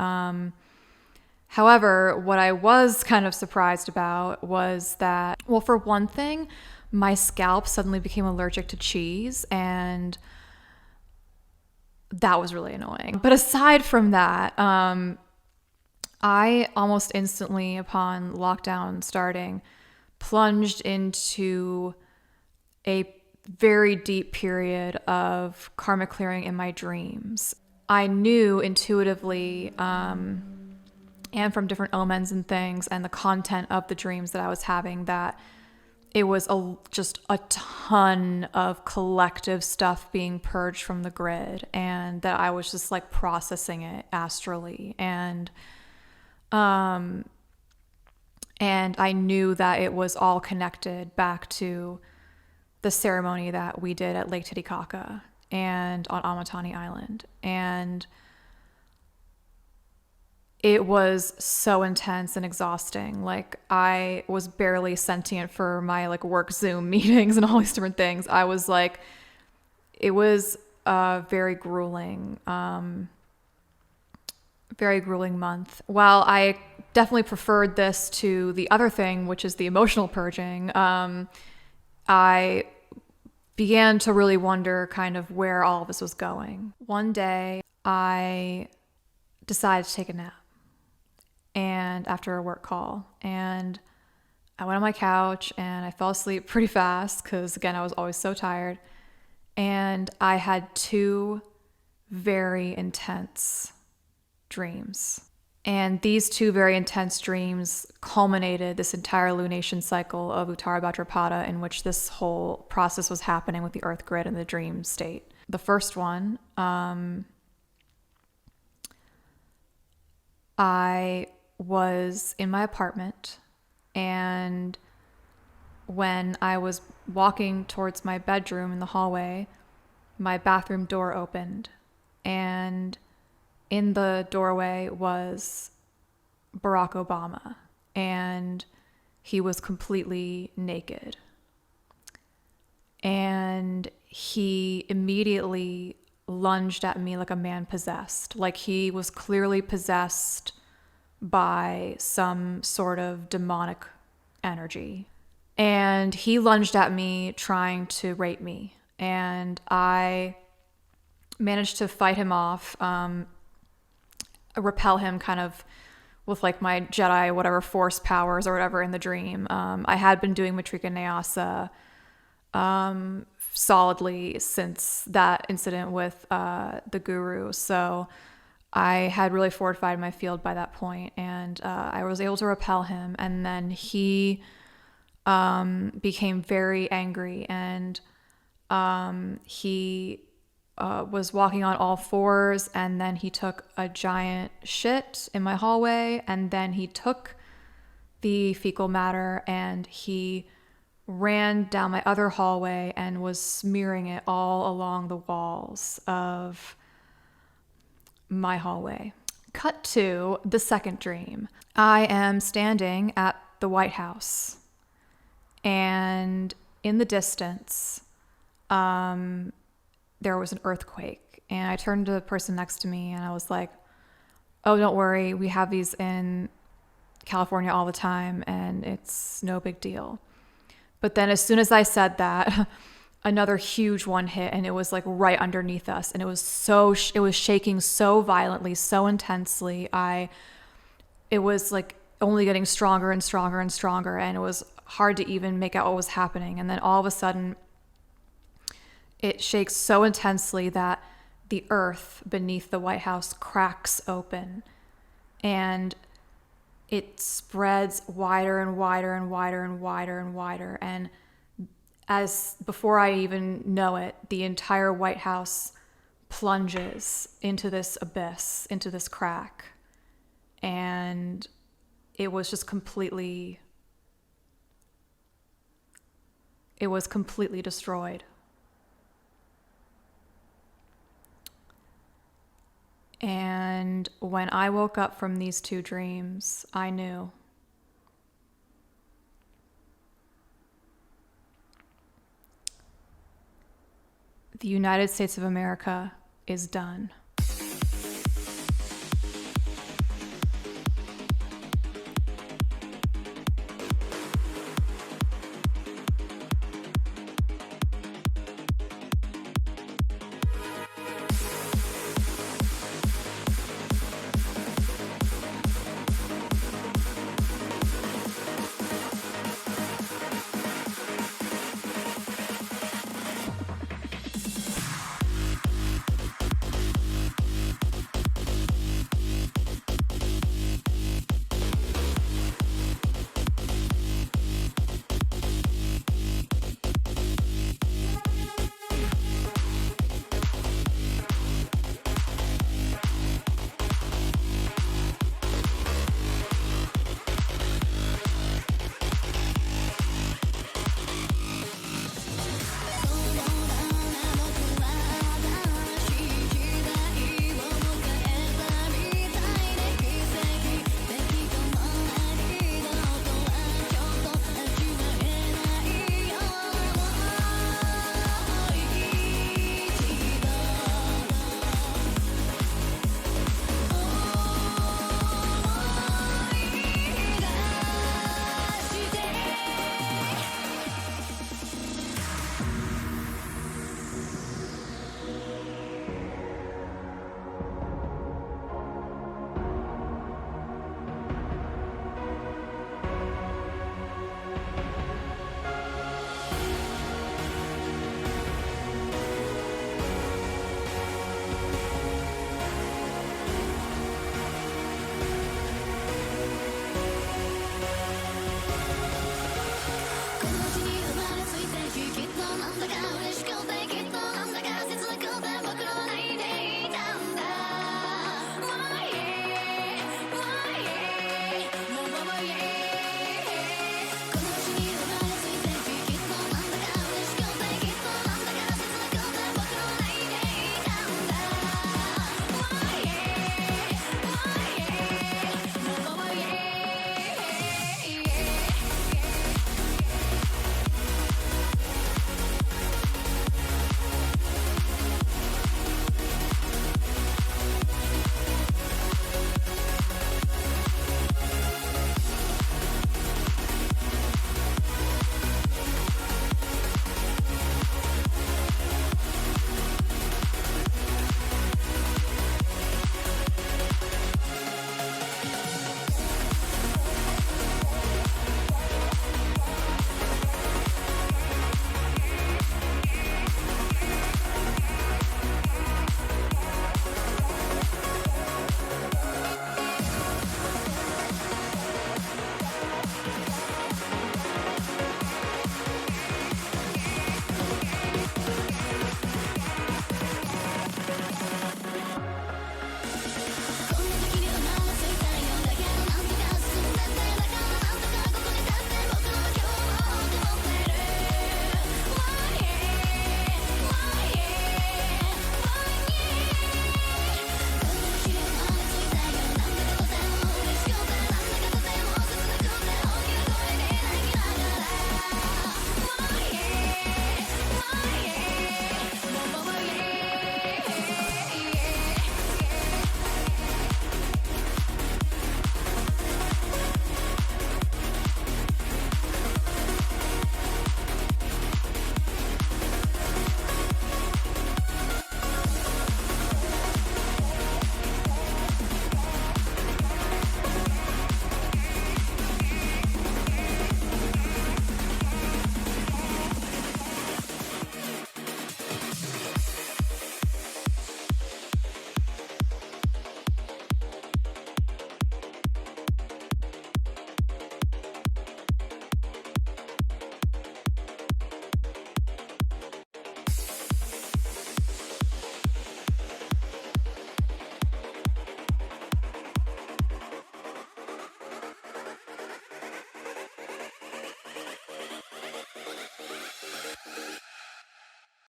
However, what I was kind of surprised about was that, well, for one thing, my scalp suddenly became allergic to cheese, and that was really annoying. But aside from that, I almost instantly, upon lockdown starting, plunged into a very deep period of karma clearing in my dreams. I knew intuitively, and from different omens and things and the content of the dreams that I was having, that it was just a ton of collective stuff being purged from the grid, and that I was just like processing it astrally. And I knew that it was all connected back to the ceremony that we did at Lake Titicaca and on Amatani Island. And it was so intense and exhausting. Like, I was barely sentient for my like work Zoom meetings and all these different things. I was like, it was very grueling. very grueling month. While I definitely preferred this to the other thing, which is the emotional purging, I began to really wonder kind of where all of this was going. One day, I decided to take a nap, and after a work call, and I went on my couch and I fell asleep pretty fast because, again, I was always so tired. And I had two very intense dreams. And these two very intense dreams culminated this entire lunation cycle of Uttara Bhadrapada, in which this whole process was happening with the earth grid and the dream state. The first one, I was in my apartment, and when I was walking towards my bedroom in the hallway, my bathroom door opened, and in the doorway was Barack Obama, and he was completely naked. And he immediately lunged at me like a man possessed, like he was clearly possessed by some sort of demonic energy. And he lunged at me trying to rape me, and I managed to fight him off, repel him kind of with like my Jedi, whatever force powers or whatever in the dream. I had been doing Matrika Nyasa solidly since that incident with the guru. So I had really fortified my field by that point, and I was able to repel him. And then he became very angry, and he was walking on all fours, and then he took a giant shit in my hallway, and then he took the fecal matter and he ran down my other hallway and was smearing it all along the walls of my hallway. Cut to the second dream. I am standing at the White House, and in the distance, there was an earthquake, and I turned to the person next to me and I was like, oh, don't worry, we have these in California all the time and it's no big deal. But then as soon as I said that, another huge one hit, and it was like right underneath us, and it was shaking so violently, so intensely. It was like only getting stronger and stronger and stronger, and it was hard to even make out what was happening. And then all of a sudden, it shakes so intensely that the earth beneath the White House cracks open, and it spreads wider and wider and wider and wider and wider. And as before I even know it, the entire White House plunges into this abyss, into this crack. And it was just completely destroyed. And when I woke up from these two dreams, I knew. The United States of America is done.